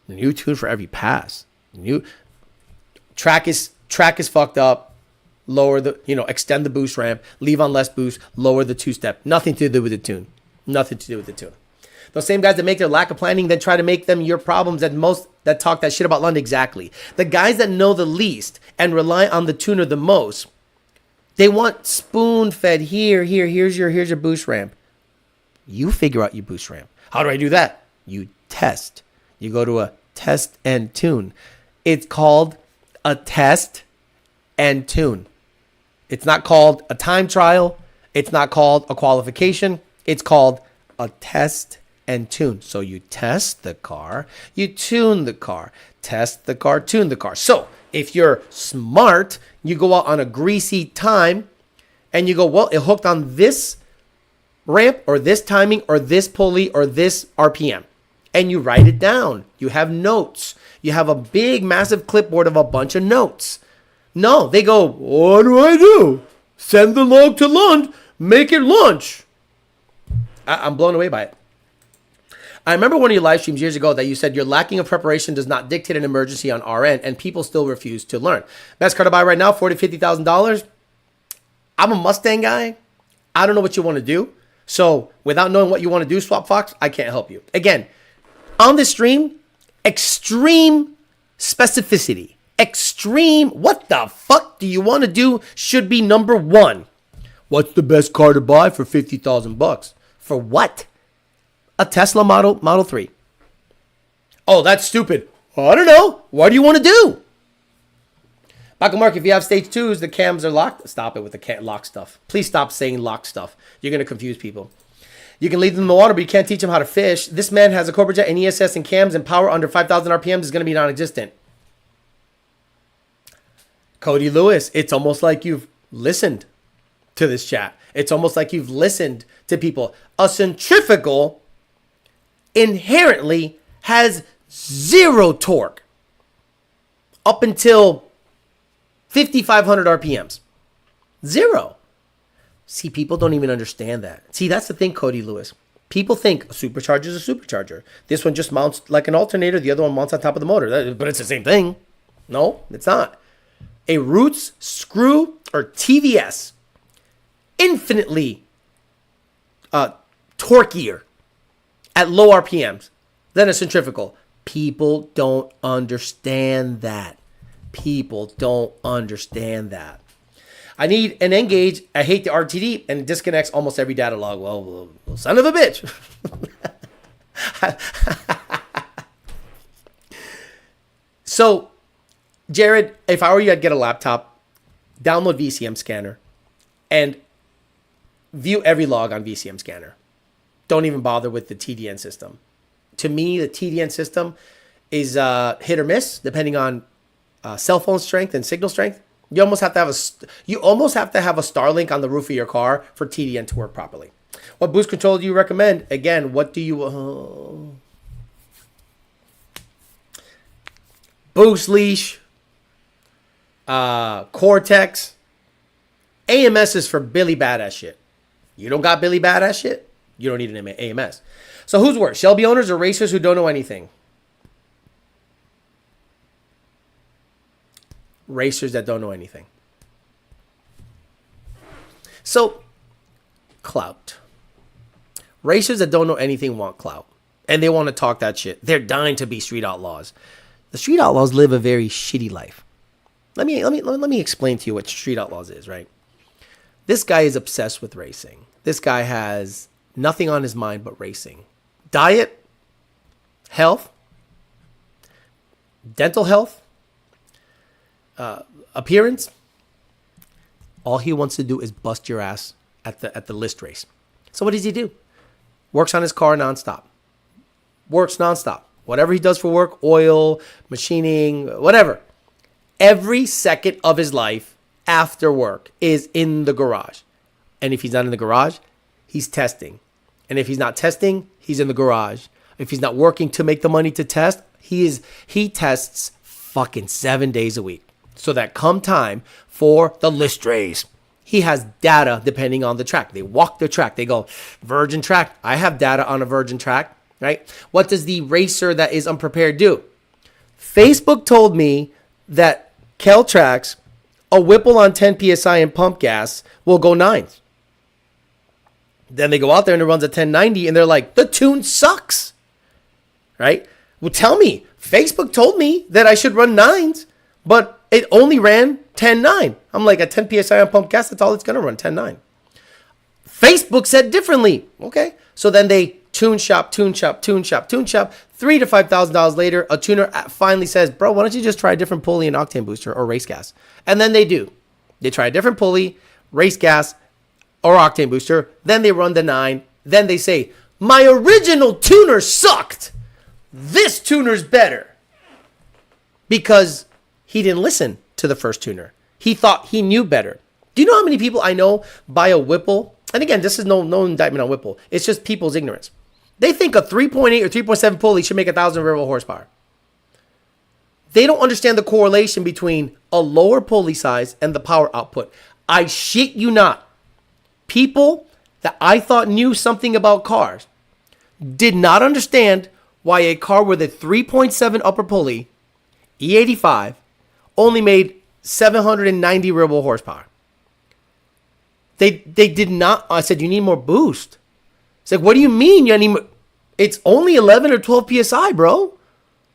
C: New tune for every pass. New track is fucked up. Lower the, extend the boost ramp. Leave on less boost. Lower the two-step. Nothing to do with the tune. Nothing to do with the tune. Those same guys that make their lack of planning then try to make them your problems that talk that shit about Lund. Exactly. The guys that know the least and rely on the tuner the most, they want spoon-fed here's your boost ramp. You figure out your boost ramp. How do I do that? You test. You go to a test and tune. It's called a test and tune. It's not called a time trial. It's not called a qualification. It's called a test and tune. So you test the car, you tune the car, test the car, tune the car. So if you're smart, you go out on a greasy time and you go, well, it hooked on this ramp or this timing or this pulley or this RPM. And you write it down. You have notes. You have a big, massive clipboard of a bunch of notes. No, they go, what do I do? Send the log to Lund, make it launch. I'm blown away by it. I remember one of your live streams years ago that you said your lacking of preparation does not dictate an emergency on our end, and people still refuse to learn. Best car to buy right now, $40,000, $50,000. I'm a Mustang guy. I don't know what you want to do. So without knowing what you want to do, Swap Fox, I can't help you. Again, on this stream, extreme specificity. Extreme, what the fuck do you want to do should be number one. What's the best car to buy for $50,000? For what? A Tesla Model 3. Oh, that's stupid. I don't know. What do you want to do? Michael Mark, if you have stage 2s, the cams are locked. Stop it with the lock stuff. Please stop saying lock stuff. You're going to confuse people. You can leave them in the water, but you can't teach them how to fish. This man has a Cobra Jet and ESS and cams and power under 5,000 RPMs is going to be non-existent. Cody Lewis, it's almost like you've listened to this chat. It's almost like you've listened to people. A centrifugal inherently has zero torque up until 5,500 RPMs. Zero. See, people don't even understand that. See, that's the thing, Cody Lewis. People think a supercharger is a supercharger. This one just mounts like an alternator. The other one mounts on top of the motor. But it's the same thing. No, it's not. A Roots, Screw, or TVS, infinitely torqueier at low RPMs than a centrifugal. People don't understand that. People don't understand that. I need an N-gauge. I hate the RTD, and it disconnects almost every data log. Well, son of a bitch. So, Jared, if I were you, I'd get a laptop, download VCM Scanner, and view every log on VCM Scanner. Don't even bother with the TDN system. To me, the TDN system is hit or miss, depending on cell phone strength and signal strength. You almost have to have a Starlink on the roof of your car for TDN to work properly. What boost control do you recommend? Again, what do you... boost leash, Cortex. AMS is for Billy Badass shit. You don't got Billy Badass shit? You don't need an AMS. So who's worse, Shelby owners or racers who don't know anything? Racers that don't know anything. So, clout. Racers that don't know anything want clout. And they want to talk that shit. They're dying to be street outlaws. The Street Outlaws live a very shitty life. Let me explain to you what Street Outlaws is, right? This guy is obsessed with racing. This guy has nothing on his mind but racing. Diet, health, dental health, appearance. All he wants to do is bust your ass at the list race. So what does he do? Works on his car nonstop. Works nonstop. Whatever he does for work, oil, machining, whatever. Every second of his life after work is in the garage. And if he's not in the garage, he's testing. And if he's not testing, he's in the garage. If he's not working to make the money to test, he tests fucking 7 days a week. So that come time for the list race, he has data depending on the track. They walk the track. They go, virgin track. I have data on a virgin track, right? What does the racer that is unprepared do? Facebook told me that Kel-Trax, a Whipple on 10 PSI and pump gas will go 9s. Then they go out there and it runs a 1090 and they're like, the tune sucks, right? Well, tell me, Facebook told me that I should run 9s, but it only ran 10.9. I'm like, at 10 PSI on pump gas, that's all it's going to run, 10.9. Facebook said differently. Okay. So then they tune shop. $3,000 to $5,000 later, a tuner finally says, bro, why don't you just try a different pulley and octane booster or race gas? And then they do. They try a different pulley, race gas, or octane booster. Then they run the 9. Then they say, my original tuner sucked. This tuner's better. Because he didn't listen to the first tuner. He thought he knew better. Do you know how many people I know buy a Whipple? And again, this is no indictment on Whipple. It's just people's ignorance. They think a 3.8 or 3.7 pulley should make 1,000 variable horsepower. They don't understand the correlation between a lower pulley size and the power output. I shit you not. People that I thought knew something about cars did not understand why a car with a 3.7 upper pulley, E85, only made 790 variable horsepower. They did not. I said, you need more boost. It's like, what do you mean you need more? It's only 11 or 12 PSI, bro.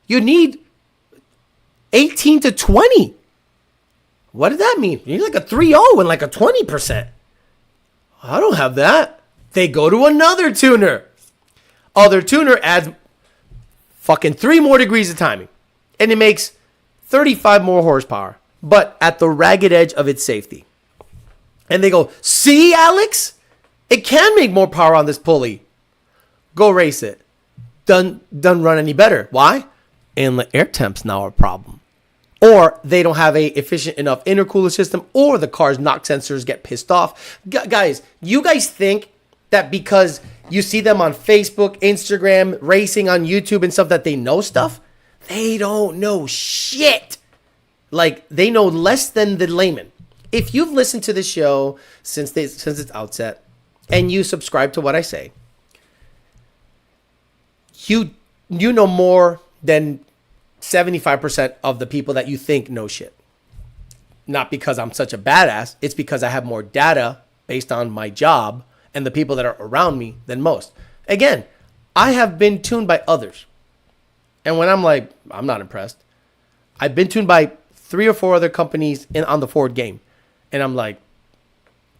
C: You need 18 to 20. What does that mean? You need like a 3.0 and like a 20%. I don't have that. They go to another tuner. Other tuner adds fucking 3 more degrees of timing. And it makes 35 more horsepower. But at the ragged edge of its safety. And they go, see, Alex? It can make more power on this pulley. Go race it. Doesn't run any better. Why? Inlet air temps now are a problem. Or they don't have a efficient enough intercooler system, or the car's knock sensors get pissed off. Guys, you guys think that because you see them on Facebook, Instagram, racing on YouTube and stuff that they know stuff? They don't know shit. Like, they know less than the layman. If you've listened to the show since its outset and you subscribe to what I say, you know more than 75% of the people that you think know shit. Not because I'm such a badass. It's because I have more data based on my job and the people that are around me than most. Again, I have been tuned by others. And when I'm like, I'm not impressed. I've been tuned by 3 or 4 other companies on the Ford game. And I'm like,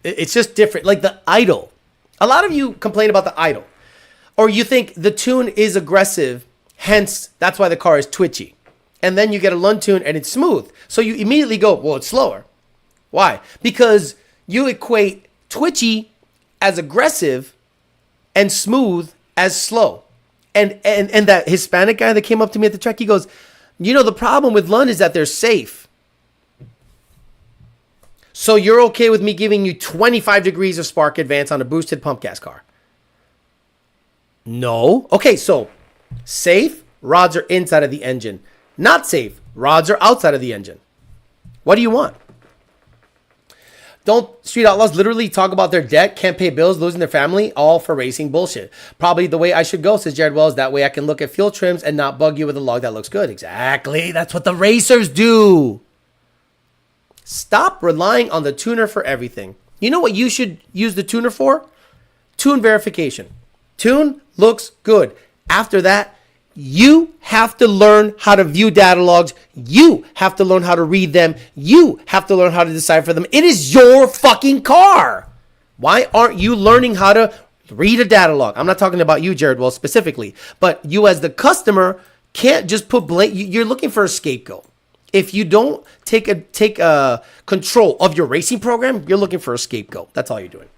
C: it's just different. Like the idle. A lot of you complain about the idle. Or you think the tune is aggressive. Hence, that's why the car is twitchy. And then you get a Lund tune and it's smooth. So you immediately go, well, it's slower. Why? Because you equate twitchy as aggressive and smooth as slow. And that Hispanic guy that came up to me at the track, he goes, you know, the problem with Lund is that they're safe. So you're okay with me giving you 25 degrees of spark advance on a boosted pump gas car? No. Okay, so safe, rods are inside of the engine. Not safe, rods are outside of the engine. What do you want? Don't Street Outlaws literally talk about their debt, can't pay bills, losing their family, all for racing bullshit? Probably the way I should go, says Jared Wells. That way I can look at fuel trims and not bug you with a log that looks good. Exactly. That's what the racers do. Stop relying on the tuner for everything. You know what you should use the tuner for? Tune verification. Tune looks good. After that, You have to learn how to view data logs. You have to learn how to read them. You have to learn how to decipher them. It is your fucking car. Why aren't you learning how to read a data log? I'm not talking about you, Jared Wells, specifically. But you as the customer can't just put blame. You're looking for a scapegoat. If you don't take control of your racing program, you're looking for a scapegoat. That's all you're doing.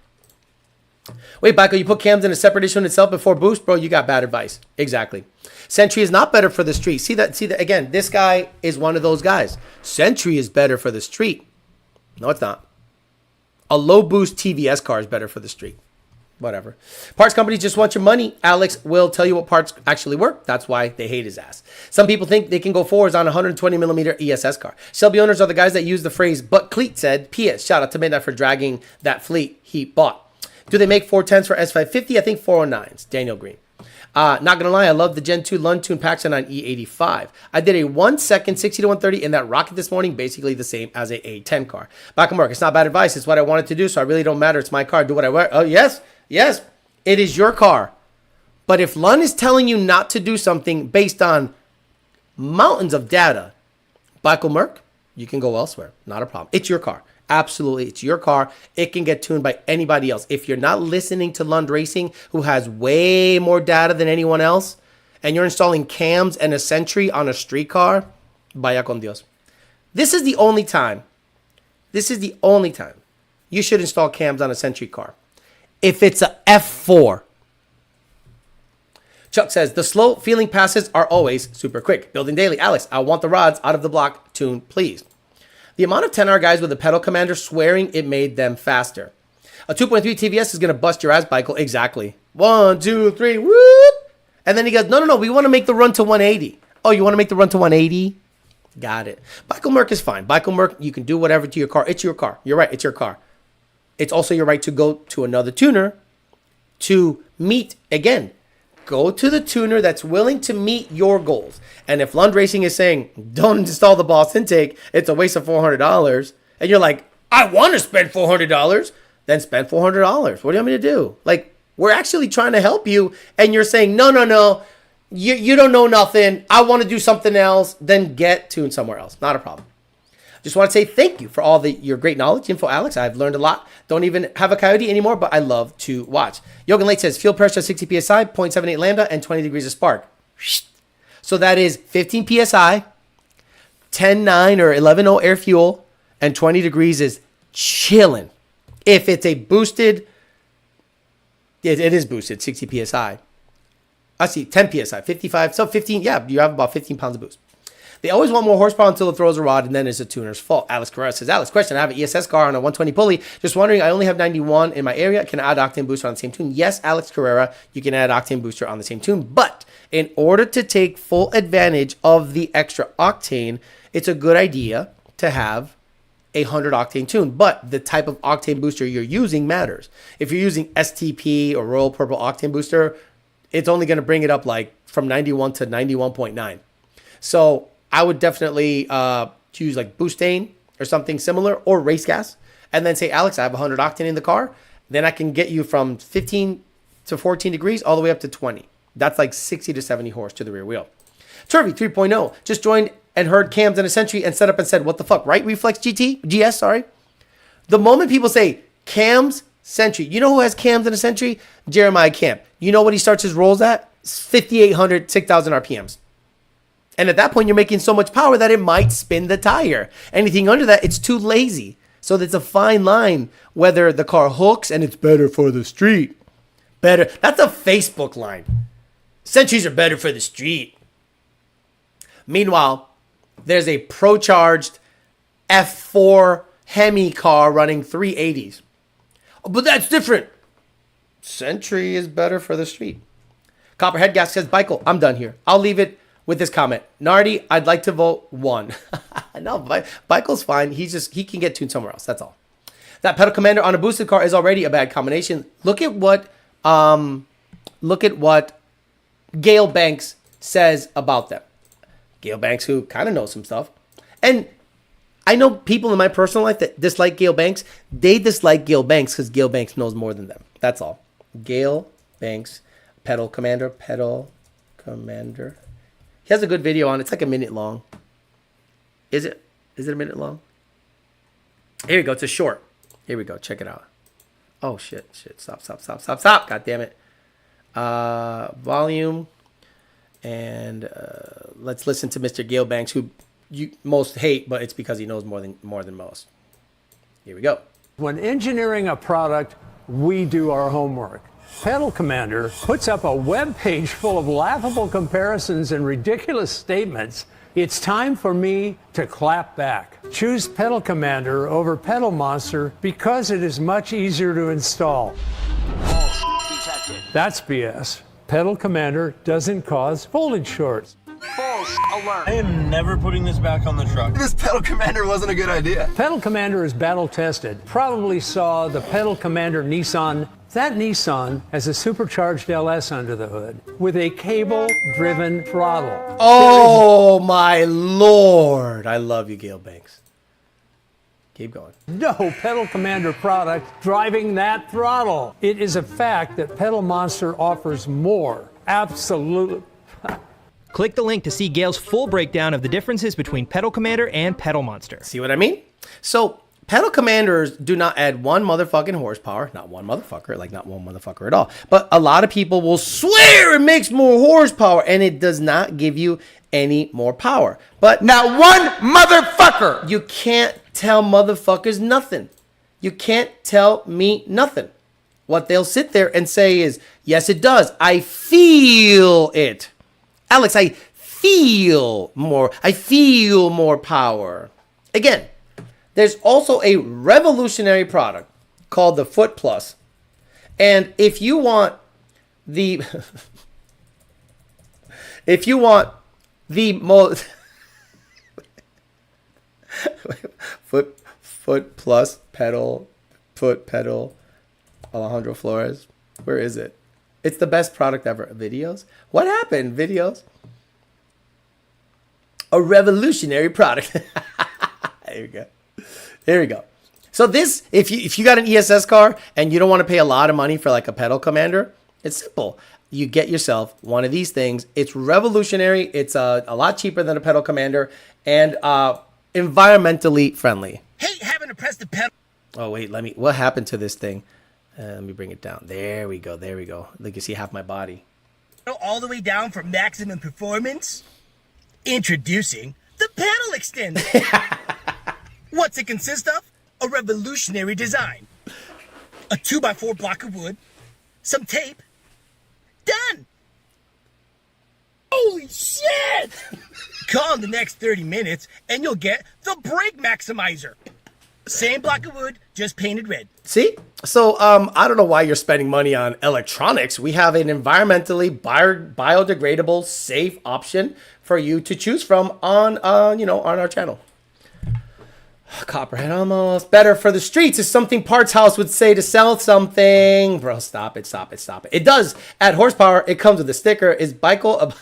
C: Wait, Bickel, you put cams in a separate issue in itself before boost? Bro, you got bad advice. Exactly. Sentry is not better for the street. See that again, this guy is one of those guys. Sentry is better for the street. No, it's not. A low boost TVS car is better for the street. Whatever. Parts companies just want your money. Alex will tell you what parts actually work. That's why they hate his ass. Some people think they can go forwards on a 120 millimeter ESS car. Shelby owners are the guys that use the phrase, but Cleat said, P.S. Shout out to Midnight for dragging that fleet he bought. Do they make 410s for S550? I think 409s. Daniel Green. Not going to lie, I love the Gen 2 Lund Tune Paxton on E85. I did a 1 second 60 to 130 in that Rocket this morning, basically the same as a A10 car. Back and Merk, it's not bad advice. It's what I wanted to do, so I really don't matter. It's my car. Do what I want. Oh, yes. Yes. It is your car. But if Lund is telling you not to do something based on mountains of data, Bickel Merc, you can go elsewhere. Not a problem. It's your car. Absolutely. It's your car. It can get tuned by anybody else. If you're not listening to Lund Racing, who has way more data than anyone else, and you're installing cams and a Sentry on a street car, vaya con Dios. This is the only time you should install cams on a Sentry car. If it's a F4. Chuck says, the slow feeling passes are always super quick. Building daily. Alex, I want the rods out of the block tuned, please. The amount of 10R guys with a pedal commander swearing it made them faster. A 2.3 TVS is going to bust your ass, Bickel. Exactly. 1, 2, 3, whoop. And then he goes, no, we want to make the run to 180. Oh, you want to make the run to 180? Got it. Bickel Merc is fine. Bickel Merc, you can do whatever to your car. It's your car. You're right. It's your car. It's also your right to go to another tuner to meet, again, go to the tuner that's willing to meet your goals. And if Lund Racing is saying, don't install the Boss intake, it's a waste of $400, and you're like, I want to spend $400, then spend $400. What do you want me to do? Like, we're actually trying to help you, and you're saying, no, you don't know nothing. I want to do something else. Then get tuned somewhere else. Not a problem. Just want to say thank you for all your great knowledge info, Alex. I've learned a lot. Don't even have a Coyote anymore, but I love to watch. Yogan Late says, fuel pressure 60 PSI, 0.78 Lambda, and 20 degrees of spark. So that is 15 PSI, 10.9 or 11.0 air fuel, and 20 degrees is chilling. If it's a boosted, it is boosted, 60 PSI. I see, 10 PSI, 55, so 15, yeah, you have about 15 pounds of boost. They always want more horsepower until it throws a rod, and then it's a tuner's fault. Alex Carrera says, Alex, question, I have an ESS car on a 120 pulley. Just wondering, I only have 91 in my area. Can I add Octane booster on the same tune? Yes, Alex Carrera, you can add Octane booster on the same tune. But in order to take full advantage of the extra Octane, it's a good idea to have a 100 Octane tune. But the type of Octane booster you're using matters. If you're using STP or Royal Purple Octane booster, it's only going to bring it up like from 91 to 91.9. So I would definitely choose like Boostane or something similar, or Race Gas, and then say, Alex, I have 100 Octane in the car. Then I can get you from 15 to 14 degrees all the way up to 20. That's like 60 to 70 horse to the rear wheel. Turvy 3.0 just joined and heard cams in a Sentry and set up and said, what the fuck, right? Reflex GS, sorry. The moment people say cams, Sentry, you know who has cams in a Sentry? Jeremiah Camp. You know what he starts his rolls at? 5,800, 6,000 RPMs. And at that point, you're making so much power that it might spin the tire. Anything under that, it's too lazy. So there's a fine line whether the car hooks and it's better for the street. Better. That's a Facebook line. Sentries are better for the street. Meanwhile, there's a pro-charged F4 Hemi car running 380s. But that's different. Sentry is better for the street. Copperhead Gas says, Bickel, I'm done here. I'll leave it with this comment. Nardi, I'd like to vote 1. No, Bickel's fine. He can get tuned somewhere else. That's all. That pedal commander on a boosted car is already a bad combination. Look at what Gail Banks says about them. Gail Banks, who kind of knows some stuff. And I know people in my personal life that dislike Gail Banks. They dislike Gail Banks because Gail Banks knows more than them. That's all. Gail Banks, pedal commander. He has a good video on. It's like a minute long. Is it? Is it a minute long? Here we go. It's a short. Here we go. Check it out. Oh, shit. Stop. God damn it. Volume. And let's listen to Mr. Gale Banks, who you most hate, but it's because he knows more than most. Here we go.
J: When engineering a product, we do our homework. Pedal Commander puts up a web page full of laughable comparisons and ridiculous statements. It's time for me to clap back. Choose Pedal Commander over Pedal Monster because it is much easier to install. That's BS. Pedal Commander doesn't cause voltage shorts.
I: False alert.
K: I am never putting this back on the truck.
L: This Pedal Commander wasn't a good idea.
J: Pedal Commander is battle tested. Probably saw the Pedal Commander Nissan. That Nissan has a supercharged LS under the hood with a cable-driven throttle.
C: Oh my lord! I love you, Gale Banks. Keep going.
J: No Pedal Commander product driving that throttle. It is a fact that Pedal Monster offers more. Absolutely.
M: Click the link to see Gale's full breakdown of the differences between Pedal Commander and Pedal Monster.
C: See what I mean? So, Pedal Commanders do not add one motherfucking horsepower. Not one motherfucker, like not one motherfucker at all. But a lot of people will swear it makes more horsepower, and it does not give you any more power. But
L: not one motherfucker!
C: You can't tell motherfuckers nothing. You can't tell me nothing. What they'll sit there and say is, yes, it does. I feel it. Alex, I feel more power. Again, there's also a revolutionary product called the Foot Plus. And if you want the most foot plus pedal, foot pedal, Alejandro Flores, where is it? It's the best product ever. Videos? What happened? Videos? A revolutionary product. There you go. There you go. So this, if you got an ESS car and you don't want to pay a lot of money for like a Pedal Commander, it's simple. You get yourself one of these things. It's revolutionary. It's a lot cheaper than a Pedal Commander and environmentally friendly.
N: Hate having to press the pedal.
C: Oh wait, what happened to this thing? Let me bring it down. There we go. There we go. Like you see half my body.
N: All the way down for maximum performance. Introducing the pedal extender. What's it consist of? A revolutionary design. A 2x4 block of wood. Some tape. Done. Holy shit! Call in the next 30 minutes and you'll get the brake maximizer. Same block of wood, just painted red.
C: See? So, I don't know why you're spending money on electronics. We have an environmentally biodegradable, safe option for you to choose from on our channel. Copperhead almost. Better for the streets is something Parts House would say to sell something. Bro, stop it. It does add horsepower. It comes with a sticker. Is Bickel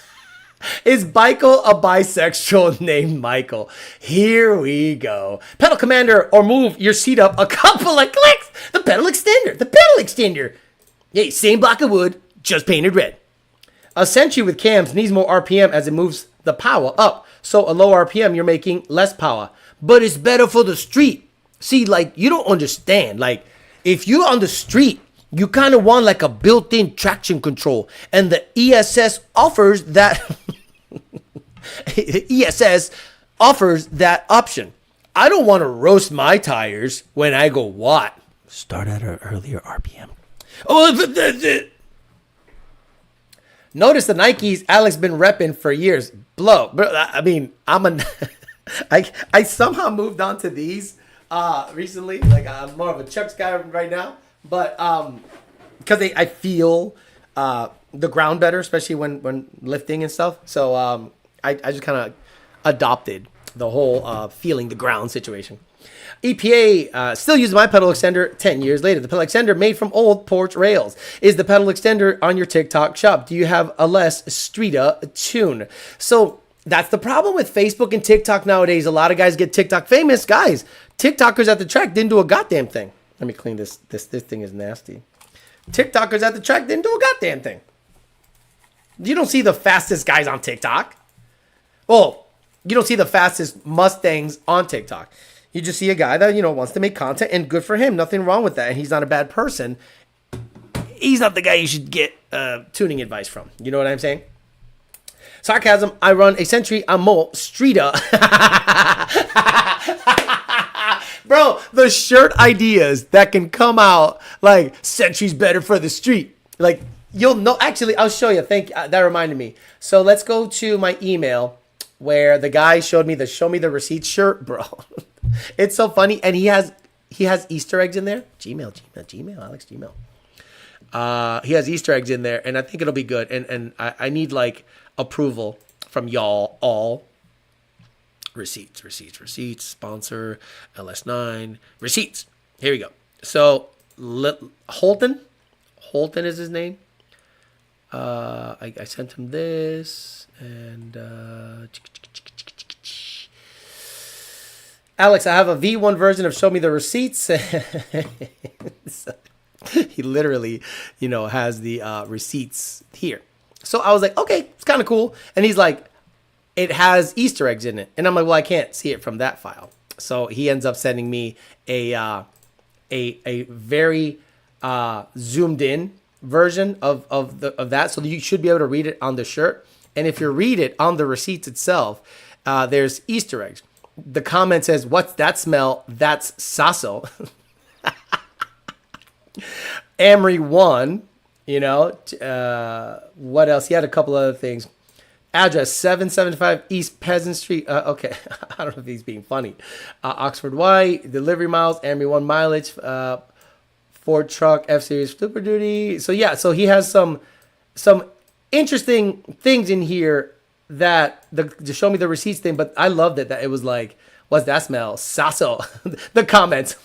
C: a bisexual named Michael? Here we go. Pedal Commander, or move your seat up a couple of clicks. The pedal extender. Yeah, same block of wood, just painted red. A Sentry with cams needs more RPM as it moves the power up. So a low RPM, you're making less power. But it's better for the street. See, like, you don't understand. Like, if you're on the street, you kind of want like a built-in traction control. And the ESS offers that. ESS offers that option. I don't want to roast my tires when I go what? Start at an earlier RPM. Notice the Nikes Alex been repping for years. Blow. I mean, I somehow moved on to these recently. Like, I'm more of a Chucks guy right now. But because I feel the ground better, especially when lifting and stuff. So I just kind of adopted the whole feeling the ground situation. EPA still uses my pedal extender 10 years later. The pedal extender made from old porch rails. Is the pedal extender on your TikTok shop? Do you have a less streeta tune? So that's the problem with Facebook and TikTok nowadays. A lot of guys get TikTok famous. Guys, TikTokers at the track didn't do a goddamn thing. Let me clean this. This thing is nasty. TikTokers at the track didn't do a goddamn thing. You don't see the fastest guys on TikTok. Well, you don't see the fastest Mustangs on TikTok. You just see a guy that, wants to make content, and good for him. Nothing wrong with that. And he's not a bad person. He's not the guy you should get tuning advice from. You know what I'm saying? Sarcasm. I run a Century Amo Streeta. Bro, the shirt ideas that can come out like Century's better for the street. Like, you'll know. Actually, I'll show you. That reminded me. So let's go to my email where the guy showed me the Show Me the Receipt shirt, bro. It's so funny. And he has Easter eggs in there. Gmail, Alex Gmail. He has Easter eggs in there, and I think it'll be good. And I need like approval from y'all all. Receipts, sponsor, LS9, receipts. Here we go. So Holton is his name. I sent him this, and Alex, I have a V1 version of Show Me the Receipts. He literally, has the receipts here. So I was like, okay, it's kind of cool. And he's like, it has Easter eggs in it. And I'm like, well, I can't see it from that file. So he ends up sending me a very zoomed in version of that. So you should be able to read it on the shirt. And if you read it on the receipts itself, there's Easter eggs. The comment says, "What's that smell? That's Sasso." Amory 1, what else? He had a couple other things. Address 775 East Peasant Street. Okay, I don't know if he's being funny. Oxford White, delivery miles, Amory 1 mileage, Ford truck, F-Series Super Duty. So yeah, so he has some interesting things in here that to show me the receipts thing, but I loved it that it was like, what's that smell? Sasso. The comments.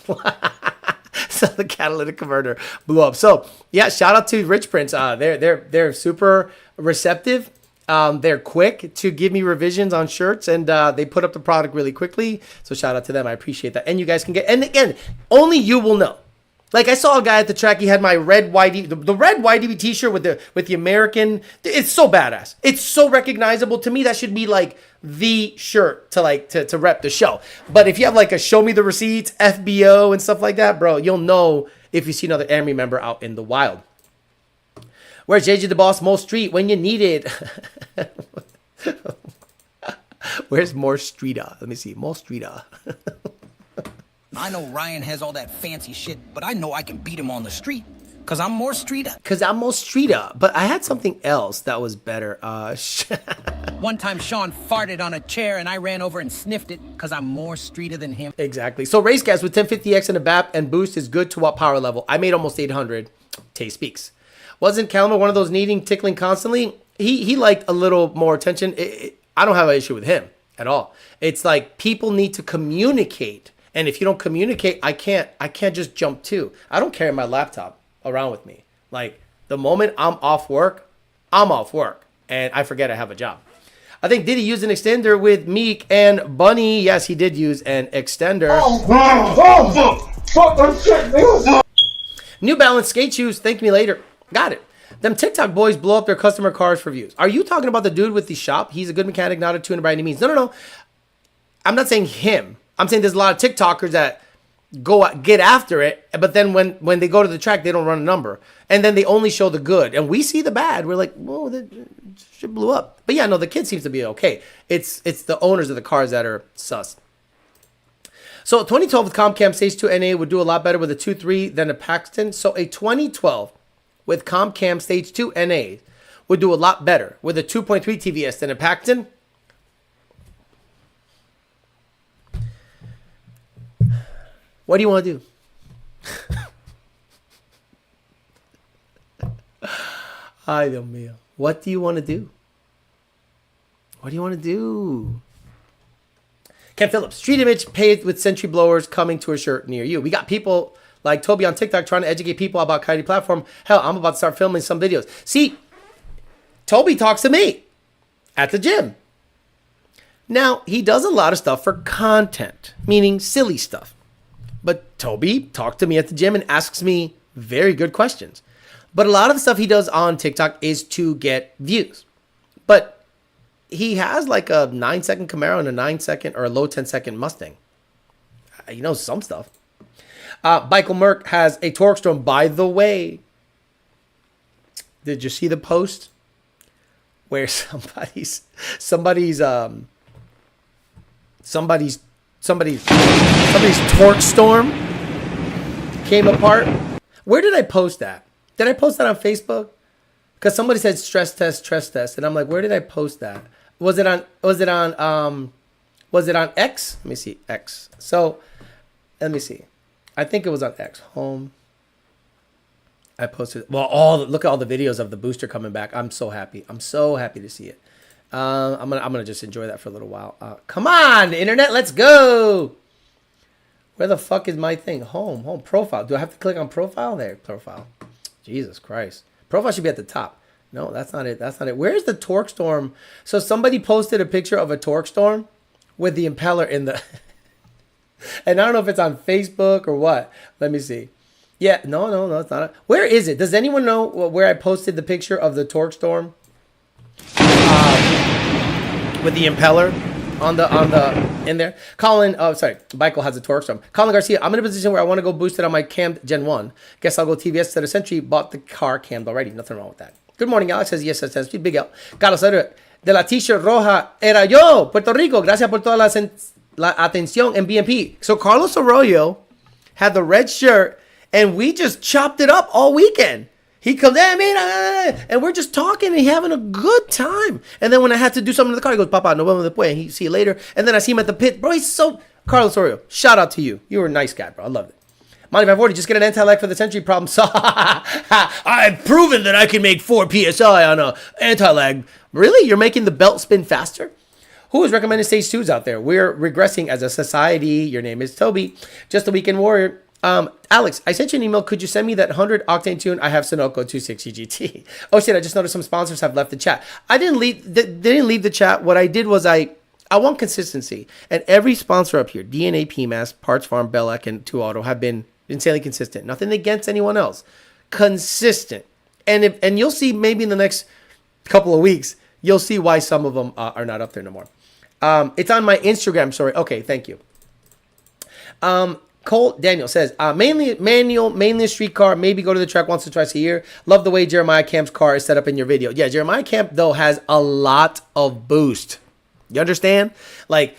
C: So the catalytic converter blew up. So yeah, shout out to Rich Prince. They're super receptive. They're quick to give me revisions on shirts, and they put up the product really quickly. So shout out to them. I appreciate that. And you guys can get, and again, only you will know. Like I saw a guy at the track. He had my red YDB, the red YDB T-shirt with the American. It's so badass. It's so recognizable to me. That should be like the shirt to rep the show. But if you have like a Show Me the Receipts, FBO, and stuff like that, bro, you'll know if you see another Amory member out in the wild. Where's JJ the Boss Mo Street when you need it? Where's more Streeta? Let me see. Mo Streeta.
O: I know Ryan has all that fancy shit, but I know I can beat him on the street. Cause I'm more Streeta.
C: But I had something else that was better.
O: One time Sean farted on a chair and I ran over and sniffed it cause I'm more Streeta than him.
C: Exactly. So race gas with 1050X and a BAP and boost is good to what power level? I made almost 800. Tay speaks. Wasn't Calma one of those needing tickling constantly? He liked a little more attention. I don't have an issue with him at all. It's like people need to communicate. And if you don't communicate, I can't just jump to. I don't carry my laptop around with me. Like the moment I'm off work, and I forget I have a job. I think did he use an extender with Meek and Bunny? Yes, he did use an extender. New Balance skate shoes. Thank me later. Got it. Them TikTok boys blow up their customer cars for views. Are you talking about the dude with the shop? He's a good mechanic, not a tuner by any means. No. I'm not saying him. I'm saying there's a lot of TikTokers that go get after it, but then when they go to the track, they don't run a number. And then they only show the good. And we see the bad. We're like, whoa, that shit blew up. But yeah, no, the kid seems to be okay. It's the owners of the cars that are sus. So 2012 with Comcam Stage 2 NA would do a lot better with a 2.3 than a Paxton. So a 2012 with Comcam Stage 2 NA would do a lot better with a 2.3 TVS than a Paxton. What do you want to do? Ay, Dios mío. What do you want to do? What do you want to do? Ken Phillips, street image paved with Sentry blowers coming to a shirt near you. We got people like Toby on TikTok trying to educate people about Coyote Platform. Hell, I'm about to start filming some videos. See, Toby talks to me at the gym. Now, he does a lot of stuff for content, meaning silly stuff. But Toby talked to me at the gym and asks me very good questions. But a lot of the stuff he does on TikTok is to get views. But he has like a 9-second Camaro and a 9-second or a low 10-second Mustang. He knows some stuff. Bickel Merc has a Torqstorm. By the way, did you see the post where somebody's Torqstorm came apart? Where did I post that? Did I post that on Facebook? Because somebody said stress test, and I'm like, where did I post that? Was it on X? Let me see, X. So let me see. I think it was on X. Home. I posted. Well, look at all the videos of the booster coming back. I'm so happy. I'm so happy to see it. I'm gonna just enjoy that for a little while. Come on, internet, let's go. Where the fuck is my thing? Home profile. Do I have to click on profile? There, profile. Jesus Christ. Profile should be at the top. No, that's not it. That's not it. Where's the Torqstorm? So somebody posted a picture of a Torqstorm with the impeller in the... And I don't know if it's on Facebook or what. Let me see. Yeah, no, it's not. Where is it? Does anyone know where I posted the picture of the Torqstorm? With the impeller in there. Colin, Bickel has a Torqstorm. Colin Garcia, I'm in a position where I want to go boost it on my Cam Gen 1. Guess I'll go TVS instead of Sentry. Bought the car cammed already. Nothing wrong with that. Good morning, Alex says yes, Sentry. Big L. Carlos de la t-shirt roja era yo, Puerto Rico. Gracias por toda la atención en BMP. So Carlos Arroyo had the red shirt, and we just chopped it up all weekend. He comes in, and we're just talking and having a good time. And then when I had to do something in the car, he goes, Papa, no vemos después. And he see you later. And then I see him at the pit. Bro, he's so... Carlos Arroyo, shout out to you. You were a nice guy, bro. I loved it. Monty 540, just get an anti-lag for the Century problem. So I've proven that I can make 4 PSI on a anti-lag. Really? You're making the belt spin faster? Who is recommending stage 2s out there? We're regressing as a society. Your name is Toby. Just a weekend warrior. Alex, I sent you an email. Could you send me that 100 Octane tune? I have Sunoco 260 GT. Oh shit, I just noticed some sponsors have left the chat. They didn't leave the chat. What I did was I want consistency. And every sponsor up here, DNA, PMAS, Parts Farm, Belek, and 2 Auto have been insanely consistent. Nothing against anyone else. Consistent. And you'll see maybe in the next couple of weeks, you'll see why some of them are not up there no more. It's on my Instagram story. Okay, thank you. Cole Daniel says, mainly manual, mainly a street car, maybe go to the track once or twice a year. Love the way Jeremiah Camp's car is set up in your video. Yeah, Jeremiah Camp, though, has a lot of boost. You understand? Like,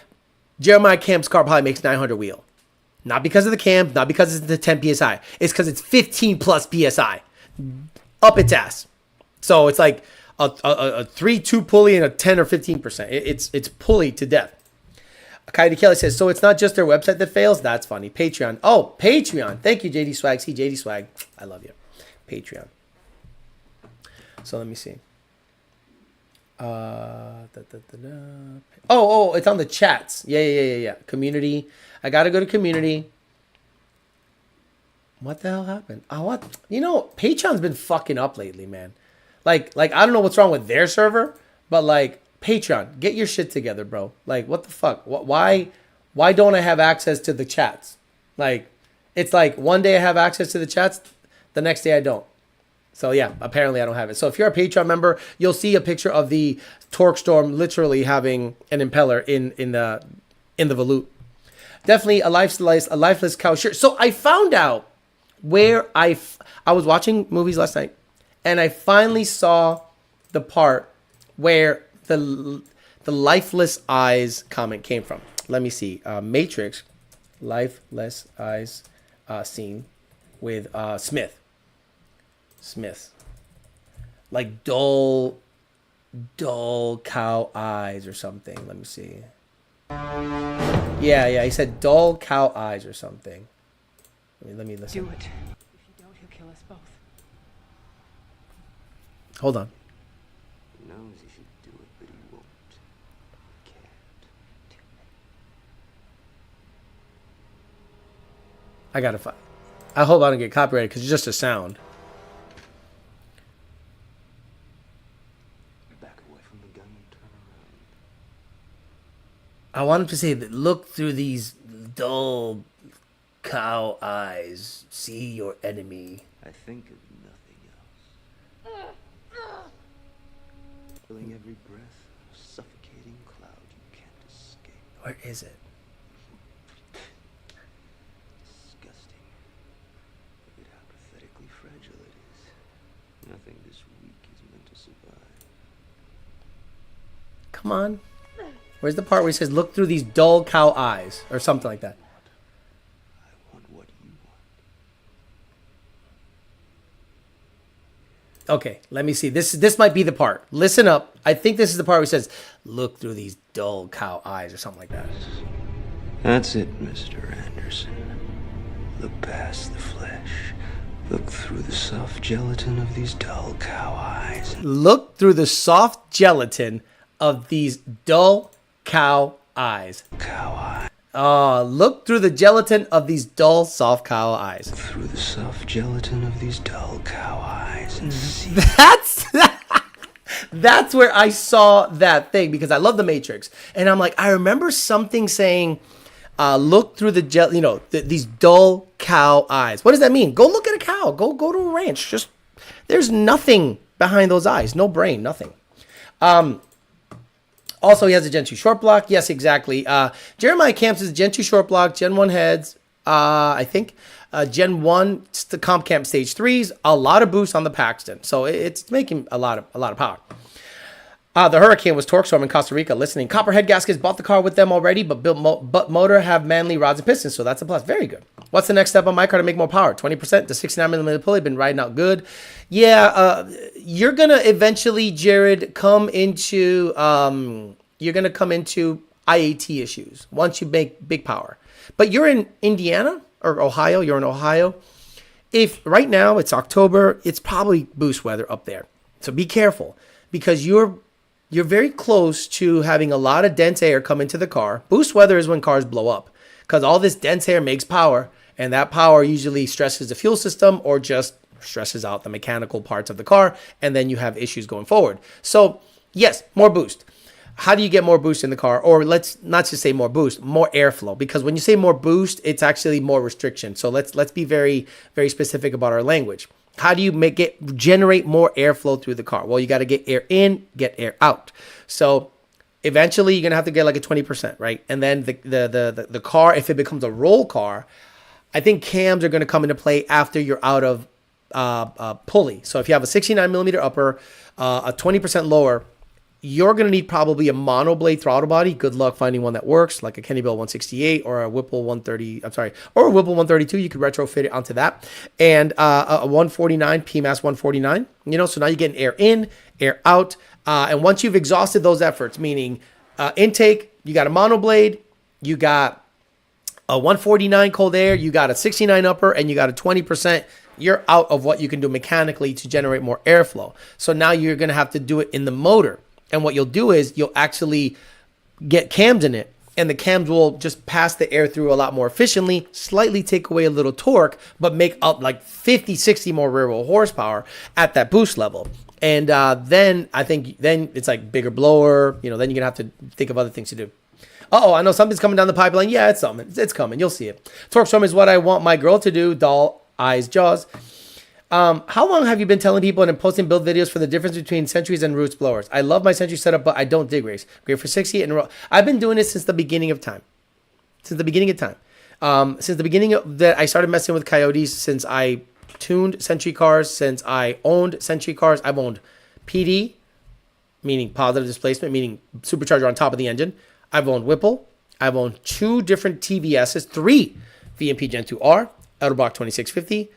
C: Jeremiah Camp's car probably makes 900 wheel. Not because of the cam, not because it's the 10 PSI. It's because it's 15 plus PSI. Up its ass. So it's like a 3.2 pulley and a 10 or 15%. It's pulley to death. Coyote Kelly says, so it's not just their website that fails? That's funny. Patreon. Oh, Patreon. Thank you, JD Swag. See, JD Swag. I love you. Patreon. So let me see. Oh, it's on the chats. Yeah. Community. I got to go to community. What the hell happened? Patreon's been fucking up lately, man. Like I don't know what's wrong with their server, but like, Patreon, get your shit together, bro. Like, what the fuck? Why don't I have access to the chats? Like, it's like one day I have access to the chats, the next day I don't. So yeah, apparently I don't have it. So if you're a Patreon member, you'll see a picture of the Torqstorm literally having an impeller in the volute. Definitely a lifeless cow shirt. So I found out where I was watching movies last night, and I finally saw the part where the lifeless eyes comment came from. Let me see. Matrix, lifeless eyes scene with Smith. Like dull cow eyes or something. Let me see. Yeah, he said dull cow eyes or something. Let me listen.
P: Do it. If you don't, he'll kill us both.
C: Hold on.
P: He knows he should do it, but he won't. He can't.
C: I gotta find. I hope I don't get copyrighted because it's just a sound.
P: Back away from the gun and turn around.
C: I want him to say that look through these dull cow eyes. See your enemy.
P: I think of nothing else. Feeling every breath, suffocating.
C: Where is it?
P: Disgusting. Look at how pathetically fragile it is. Nothing this weak is meant to survive.
C: Come on. Where's the part where he says, look through these dull cow eyes? Or something like that.
P: I want what you want.
C: Okay, let me see. This might be the part. Listen up. I think this is the part where he says, look through these dull cow eyes or something like that.
P: That's it, Mr. Anderson. Look past the flesh. Look through the soft gelatin of these dull cow eyes.
C: Look through the soft gelatin of these dull cow eyes.
P: Cow eye.
C: Look through the gelatin of these dull, soft cow eyes.
P: Through the soft gelatin of these dull cow eyes and see.
C: That's where I saw that thing because I love the Matrix. And I'm like, I remember something saying, look through the these dull cow eyes. What does that mean? Go look at a cow. Go to a ranch. Just there's nothing behind those eyes. No brain, nothing. Also, he has a Gen 2 short block. Yes, exactly. Jeremiah Camps is Gen 2 short block, Gen 1 heads, I think. Gen 1, it's the Comp Camp Stage 3s. A lot of boost on the Paxton. So it's making a lot of power. The Hurricane was Torqstorm in Costa Rica. Listening. Copperhead Gaskets bought the car with them already, but but motor have manly rods and pistons, so that's a plus. Very good. What's the next step on my car to make more power? 20%. The 69mm pulley been riding out good. Yeah, you're gonna eventually, Jared, come into IAT issues once you make big power. But you're in Indiana or Ohio. You're in Ohio. If right now it's October, it's probably boost weather up there. So be careful because you're very close to having a lot of dense air come into the car. Boost weather is when cars blow up because all this dense air makes power, and that power usually stresses the fuel system or just stresses out the mechanical parts of the car, and then you have issues going forward. So yes, more boost. How do you get more boost in the car? Or let's not just say more boost, more airflow. Because when you say more boost, it's actually more restriction. So let's be very, very specific about our language. How do you generate more airflow through the car? Well, you got to get air in, get air out. So eventually you're going to have to get like a 20%, right? And then the car, if it becomes a roll car, I think cams are going to come into play after you're out of pulley. So if you have a 69mm upper, a 20% lower, you're going to need probably a monoblade throttle body. Good luck finding one that works, like a Kenny Bell 168 or a Whipple 130. Or a Whipple 132. You could retrofit it onto that. And a 149, PMAS 149. So now you're getting air in, air out. And once you've exhausted those efforts, meaning intake, you got a monoblade, you got a 149 cold air, you got a 69 upper, and you got a 20%. You're out of what you can do mechanically to generate more airflow. So now you're going to have to do it in the motor. And what you'll do is you'll actually get cams in it, and the cams will just pass the air through a lot more efficiently, slightly take away a little torque, but make up like 50, 60 more rear wheel horsepower at that boost level. And then it's like bigger blower, then you're going to have to think of other things to do. I know something's coming down the pipeline. Yeah, it's something. It's coming. You'll see it. Torqstorm is what I want my girl to do. Doll, eyes, jaws. How long have you been telling people and posting build videos for the difference between Centuries and Roots blowers? I love my Century setup, but I don't dig race. Great for 60 and I've been doing it since the beginning of time. Since the beginning that I started messing with Coyotes, since I tuned Century cars, since I owned Century cars. I've owned PD, meaning positive displacement, meaning supercharger on top of the engine. I've owned Whipple. I've owned 2 different TVSs, 3 VMP Gen 2R, Autoblock 2650.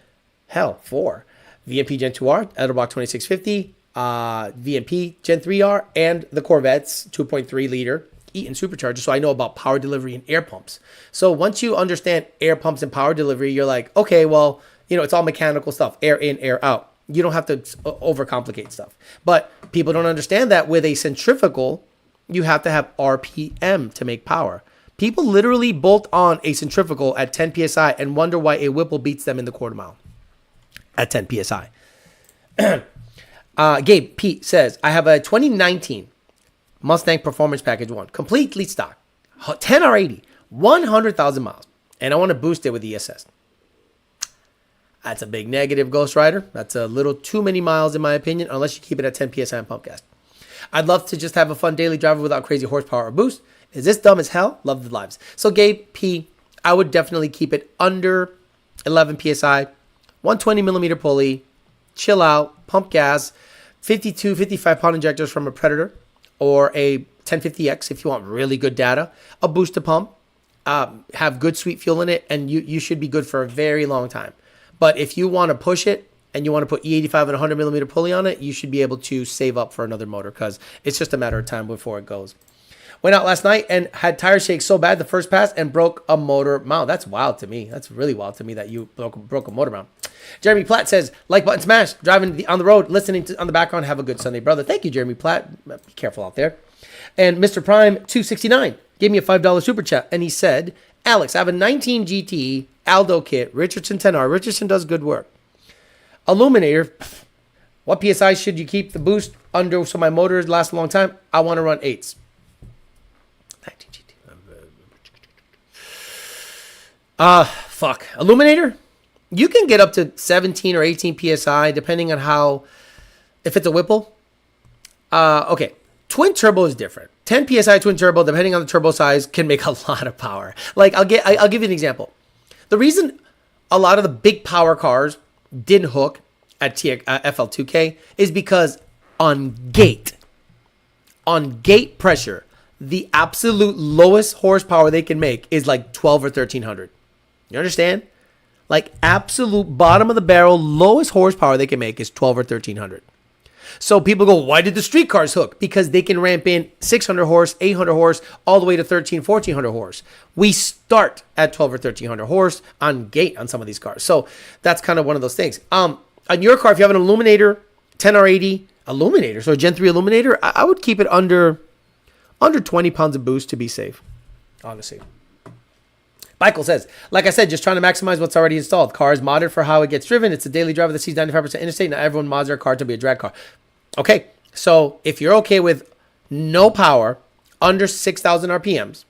C: 4 VMP Gen 2R, Autoblock 2650, VMP Gen 3R, and the Corvette's 2.3 liter Eaton supercharger. So I know about power delivery and air pumps. So once you understand air pumps and power delivery, you're like, okay, well, it's all mechanical stuff, air in, air out. You don't have to overcomplicate stuff. But people don't understand that with a centrifugal, you have to have RPM to make power. People literally bolt on a centrifugal at 10 PSI and wonder why a Whipple beats them in the quarter mile at 10 PSI. Gabe P says, I have a 2019 Mustang Performance Package 1, completely stock, 10 or 80, 100,000 miles, and I want to boost it with the SS. That's a big negative, Ghost Rider. That's a little too many miles, in my opinion, unless you keep it at 10 PSI and pump gas. I'd love to just have a fun daily driver without crazy horsepower or boost. Is this dumb as hell? Love the lives. So Gabe P, I would definitely keep it under 11 PSI, 120 millimeter pulley, chill out, pump gas, 52, 55 pound injectors from a Predator or a 1050X if you want really good data, a booster pump, have good sweet fuel in it, and you should be good for a very long time. But if you want to push it and you want to put E85 and 100 millimeter pulley on it, you should be able to save up for another motor because it's just a matter of time before it goes. Went out last night and had tire shake so bad the first pass and broke a motor mount. That's wild to me. That's really wild to me that you broke a motor mount. Jeremy Platt says, like button smash, driving on the road, listening to on the background. Have a good Sunday, brother. Thank you, Jeremy Platt. Be careful out there. And Mr. Prime 269 gave me a $5 super chat, and he said, Alex, I have a 19 GT Aldo kit, Richardson 10R. Richardson does good work. Illuminator, what PSI should you keep the boost under so my motors last a long time? I want to run 8s. 19 GT. Fuck. Illuminator? You can get up to 17 or 18 PSI depending on how, if it's a Whipple. Okay. Twin turbo is different. 10 PSI twin turbo, depending on the turbo size, can make a lot of power. Like I'll give you an example. The reason a lot of the big power cars didn't hook at FL2K is because on gate pressure, the absolute lowest horsepower they can make is like 12 or 1300. You understand? Like absolute bottom of the barrel, lowest horsepower they can make is 12 or 1300. So people go, why did the street cars hook? Because they can ramp in 600 horse, 800 horse, all the way to 1400 horse. We start at 12 or 1300 horse on gate on some of these cars. So that's kind of one of those things. On your car, if you have an Illuminator, 10R80 Illuminator, so a Gen 3 Illuminator, I would keep it under 20 pounds of boost to be safe, honestly. Michael says, like I said, just trying to maximize what's already installed. Car is modded for how it gets driven. It's a daily driver that sees 95% interstate. Not everyone mods their car to be a drag car. Okay, so if you're okay with no power, under 6,000 RPMs,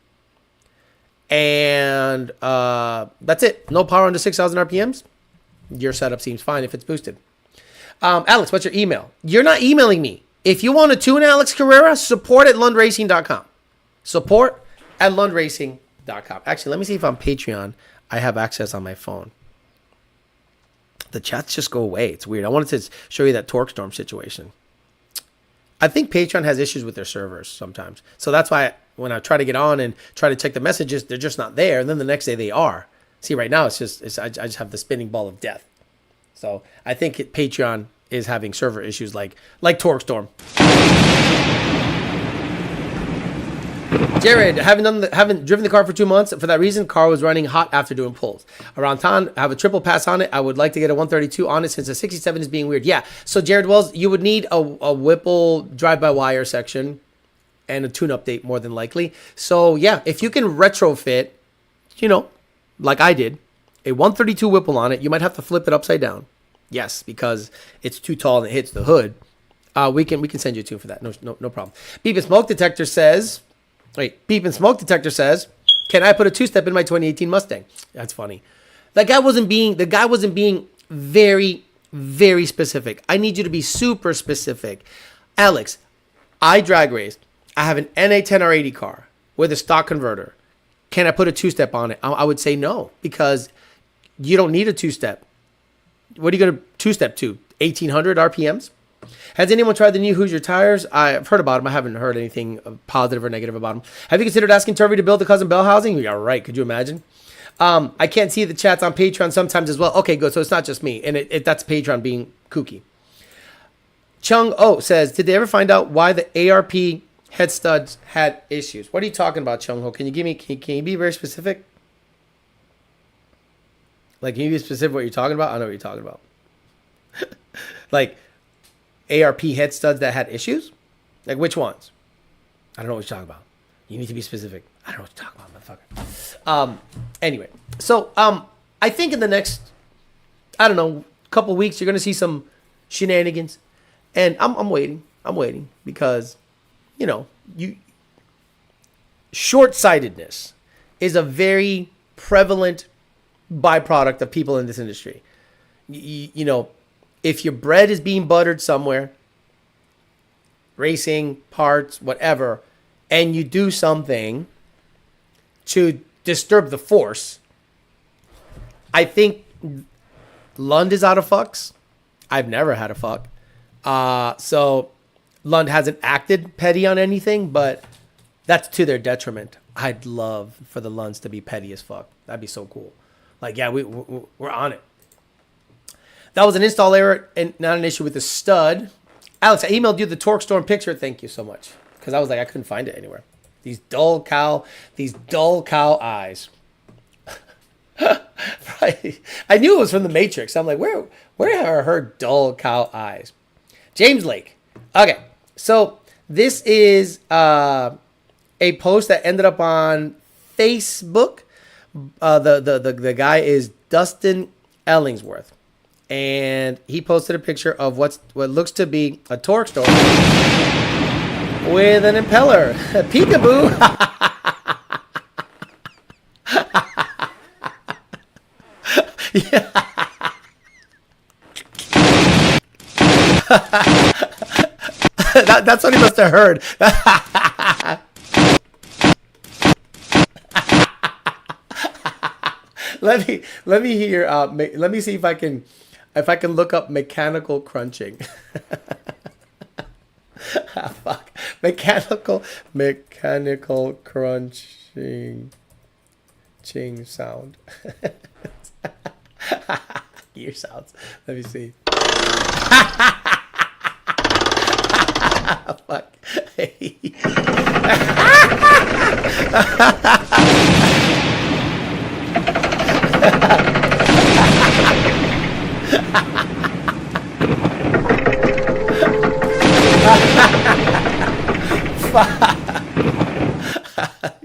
C: and that's it. No power under 6,000 RPMs, your setup seems fine if it's boosted. Alex, what's your email? You're not emailing me. If you want to tune Alex Carrera, support at lundracing.com. Support at lundracing.com. Actually, let me see if on Patreon I have access on my phone. The chats just go away. It's weird. I wanted to show you that Torqstorm situation. I think Patreon has issues with their servers sometimes. So that's why when I try to get on and try to check the messages, they're just not there. And then the next day they are. See, right now I just have the spinning ball of death. So I think Patreon is having server issues like Torqstorm. Jared, haven't driven the car for 2 months. For that reason, car was running hot after doing pulls. Around town, I have a triple pass on it. I would like to get a 132 on it since the 67 is being weird. Yeah, so Jared Wells, you would need a Whipple drive-by-wire section and a tune update more than likely. So yeah, if you can retrofit, like I did, a 132 Whipple on it, you might have to flip it upside down. Yes, because it's too tall and it hits the hood. We can send you a tune for that. No problem. Beep and Smoke Detector says... Beep and Smoke Detector says, can I put a two-step in my 2018 Mustang? That's funny. The guy wasn't being very, very specific. I need you to be super specific. Alex, I drag raced. I have an NA10R80 car with a stock converter. Can I put a two-step on it? I would say no, because you don't need a two-step. What are you going to two-step to? 1,800 RPMs? Has anyone tried the new Hoosier tires? I've heard about them. I haven't heard anything positive or negative about them. Have you considered asking Turvey to build the Cousin Bell housing? Yeah, right. Could you imagine? I can't see the chats on Patreon sometimes as well. Okay, good. So it's not just me. And that's Patreon being kooky. Chungo says, did they ever find out why the ARP head studs had issues? What are you talking about, Chungo? Can you be very specific? Like, can you be specific what you're talking about? I know what you're talking about. Like, ARP head studs that had issues? Like, which ones? I don't know what you're talking about. You need to be specific. I don't know what you're talking about, motherfucker. Anyway, so I think in the next, couple weeks, you're going to see some shenanigans. And I'm waiting. I'm waiting because, short-sightedness is a very prevalent byproduct of people in this industry. If your bread is being buttered somewhere, racing, parts, whatever, and you do something to disturb the force, I think Lund is out of fucks. I've never had a fuck. So Lund hasn't acted petty on anything, but that's to their detriment. I'd love for the Lunds to be petty as fuck. That'd be so cool. Like, yeah, we're on it. That was an install error and not an issue with the stud. Alex, I emailed you the Torqstorm picture. Thank you so much. Because I was like, I couldn't find it anywhere. These dull cow eyes. Right. I knew it was from the Matrix. I'm like, where are her dull cow eyes? James Lake. Okay, so this is a post that ended up on Facebook. The guy is Dustin Ellingsworth, and he posted a picture of what looks to be a Torqstorm with an impeller. Peekaboo. Yeah. That's what he must have heard. Let me hear. Let me see if I can look up mechanical crunching. Fuck. Mechanical crunching sound. Ear sounds. Let me see. Fuck.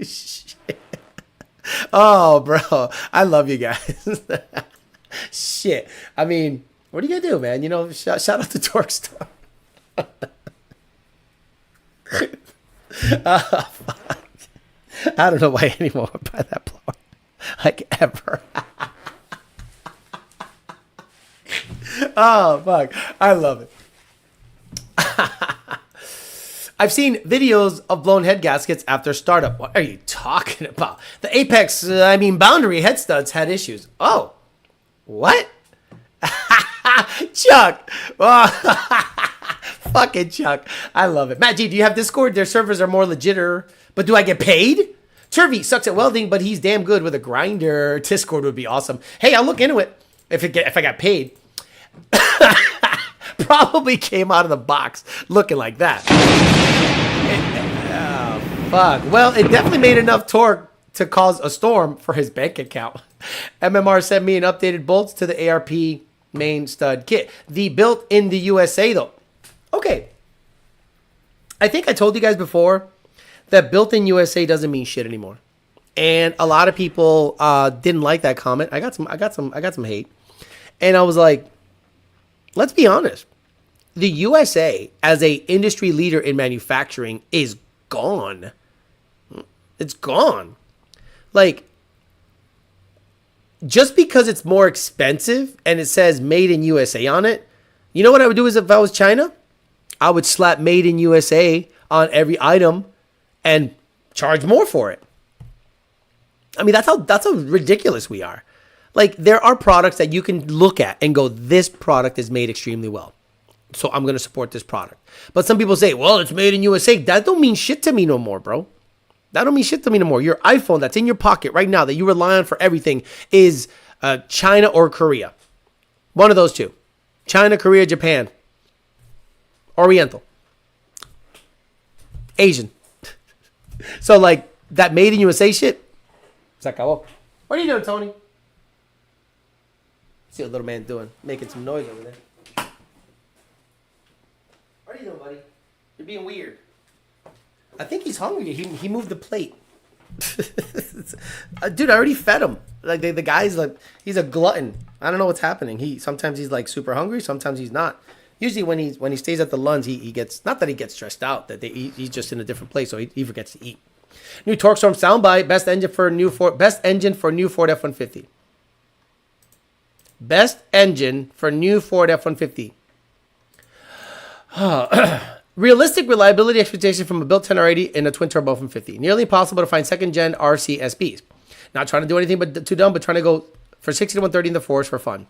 C: Shit. Oh, bro. I love you guys. Shit. I mean, what are you gonna do, man? You know, shout out to Torqstorm. Fuck. I don't know why anyone would buy that blower. Like, ever. Oh, fuck. I love it. I've seen videos of blown head gaskets after startup. What are you talking about? The Apex, boundary head studs had issues. Oh. What? Chuck. Oh. Fucking Chuck. I love it. Matt G, do you have Discord? Their servers are more legitter. But do I get paid? Turvey sucks at welding, but he's damn good with a grinder. Discord would be awesome. Hey, I'll look into it if I got paid. Probably came out of the box looking like that. Oh, fuck. Well, it definitely made enough torque to cause a storm for his bank account. MMR sent me an updated bolts to the ARP main stud kit. The built in the USA, though. Okay. I think I told you guys before that built in USA doesn't mean shit anymore. And a lot of people didn't like that comment. I got some hate. And I was like, let's be honest. The USA as a industry leader in manufacturing is gone. It's gone. Like, just because it's more expensive and it says made in USA on it, you know what I would do is if I was China? I would slap made in USA on every item and charge more for it. I mean, that's how ridiculous we are. Like, there are products that you can look at and go, this product is made extremely well, so I'm going to support this product. But some people say, well, it's made in USA. That don't mean shit to me no more, bro. That don't mean shit to me no more. Your iPhone that's in your pocket right now that you rely on for everything is China or Korea. One of those two. China, Korea, Japan. Oriental. Asian. So, like, that made in USA shit, se acabó. What are you doing, Tony? See what little man doing, making some noise over there. What are you doing, buddy? You're being weird. I think he's hungry. He moved the plate. Dude, I already fed him. Like the guy's like, he's a glutton. I don't know what's happening. Sometimes he's like super hungry. Sometimes he's not. Usually when he stays at the Lunds, he gets, not that he gets stressed out, that he's just in a different place, so he forgets to eat. New Torqstorm soundbite. Best engine for new Ford F-150. Best engine for new Ford F-150. Realistic reliability expectation from a built 10R80 and a twin turbo from 50. Nearly impossible to find second gen RC SBs. Not trying to do anything but too dumb, but trying to go for 60 to 130 in the forest for fun.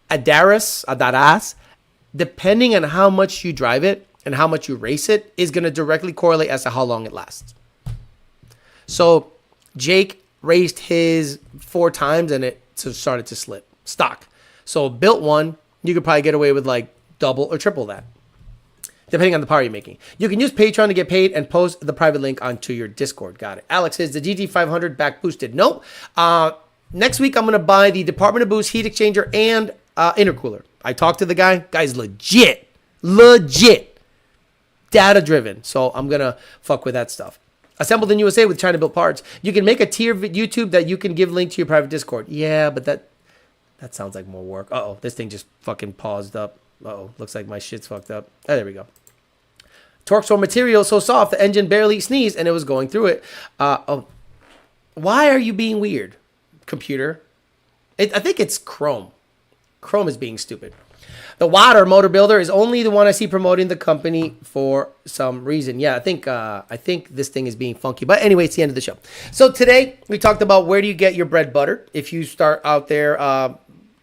C: Adaras, depending on how much you drive it and how much you race it, is going to directly correlate as to how long it lasts. So Jake raced his 4 times and it started to slip. Stock. So built one, you could probably get away with like double or triple that, depending on the power you're making. You can use Patreon to get paid and post the private link onto your Discord. Got it. Alex, is the GT500 back boosted? No. Next week, I'm going to buy the Department of Boost heat exchanger and intercooler. I talked to the guy. Guy's legit. Data driven. So I'm going to fuck with that stuff. Assembled in USA with China built parts. You can make a tier YouTube that you can give link to your private Discord. Yeah, but that sounds like more work. Uh-oh, this thing just fucking paused up. Uh-oh, looks like my shit's fucked up. Oh, there we go. Torqstorm material so soft the engine barely sneezed and it was going through it. Why are you being weird, computer? I think it's Chrome. Chrome is being stupid. The Water Motor Builder is only the one I see promoting the company for some reason. Yeah, I think this thing is being funky. But anyway, it's the end of the show. So today we talked about where do you get your bread buttered if you start out there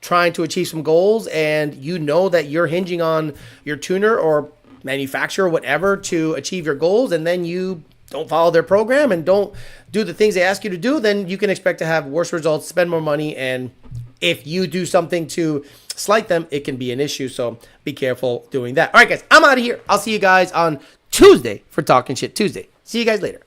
C: trying to achieve some goals and you know that you're hinging on your tuner or manufacturer or whatever to achieve your goals, and then you don't follow their program and don't do the things they ask you to do, then you can expect to have worse results, spend more money, and if you do something to slight them, it can be an issue. So be careful doing that. All right, guys, I'm out of here. I'll see you guys on Tuesday for Talking Shit Tuesday. See you guys later.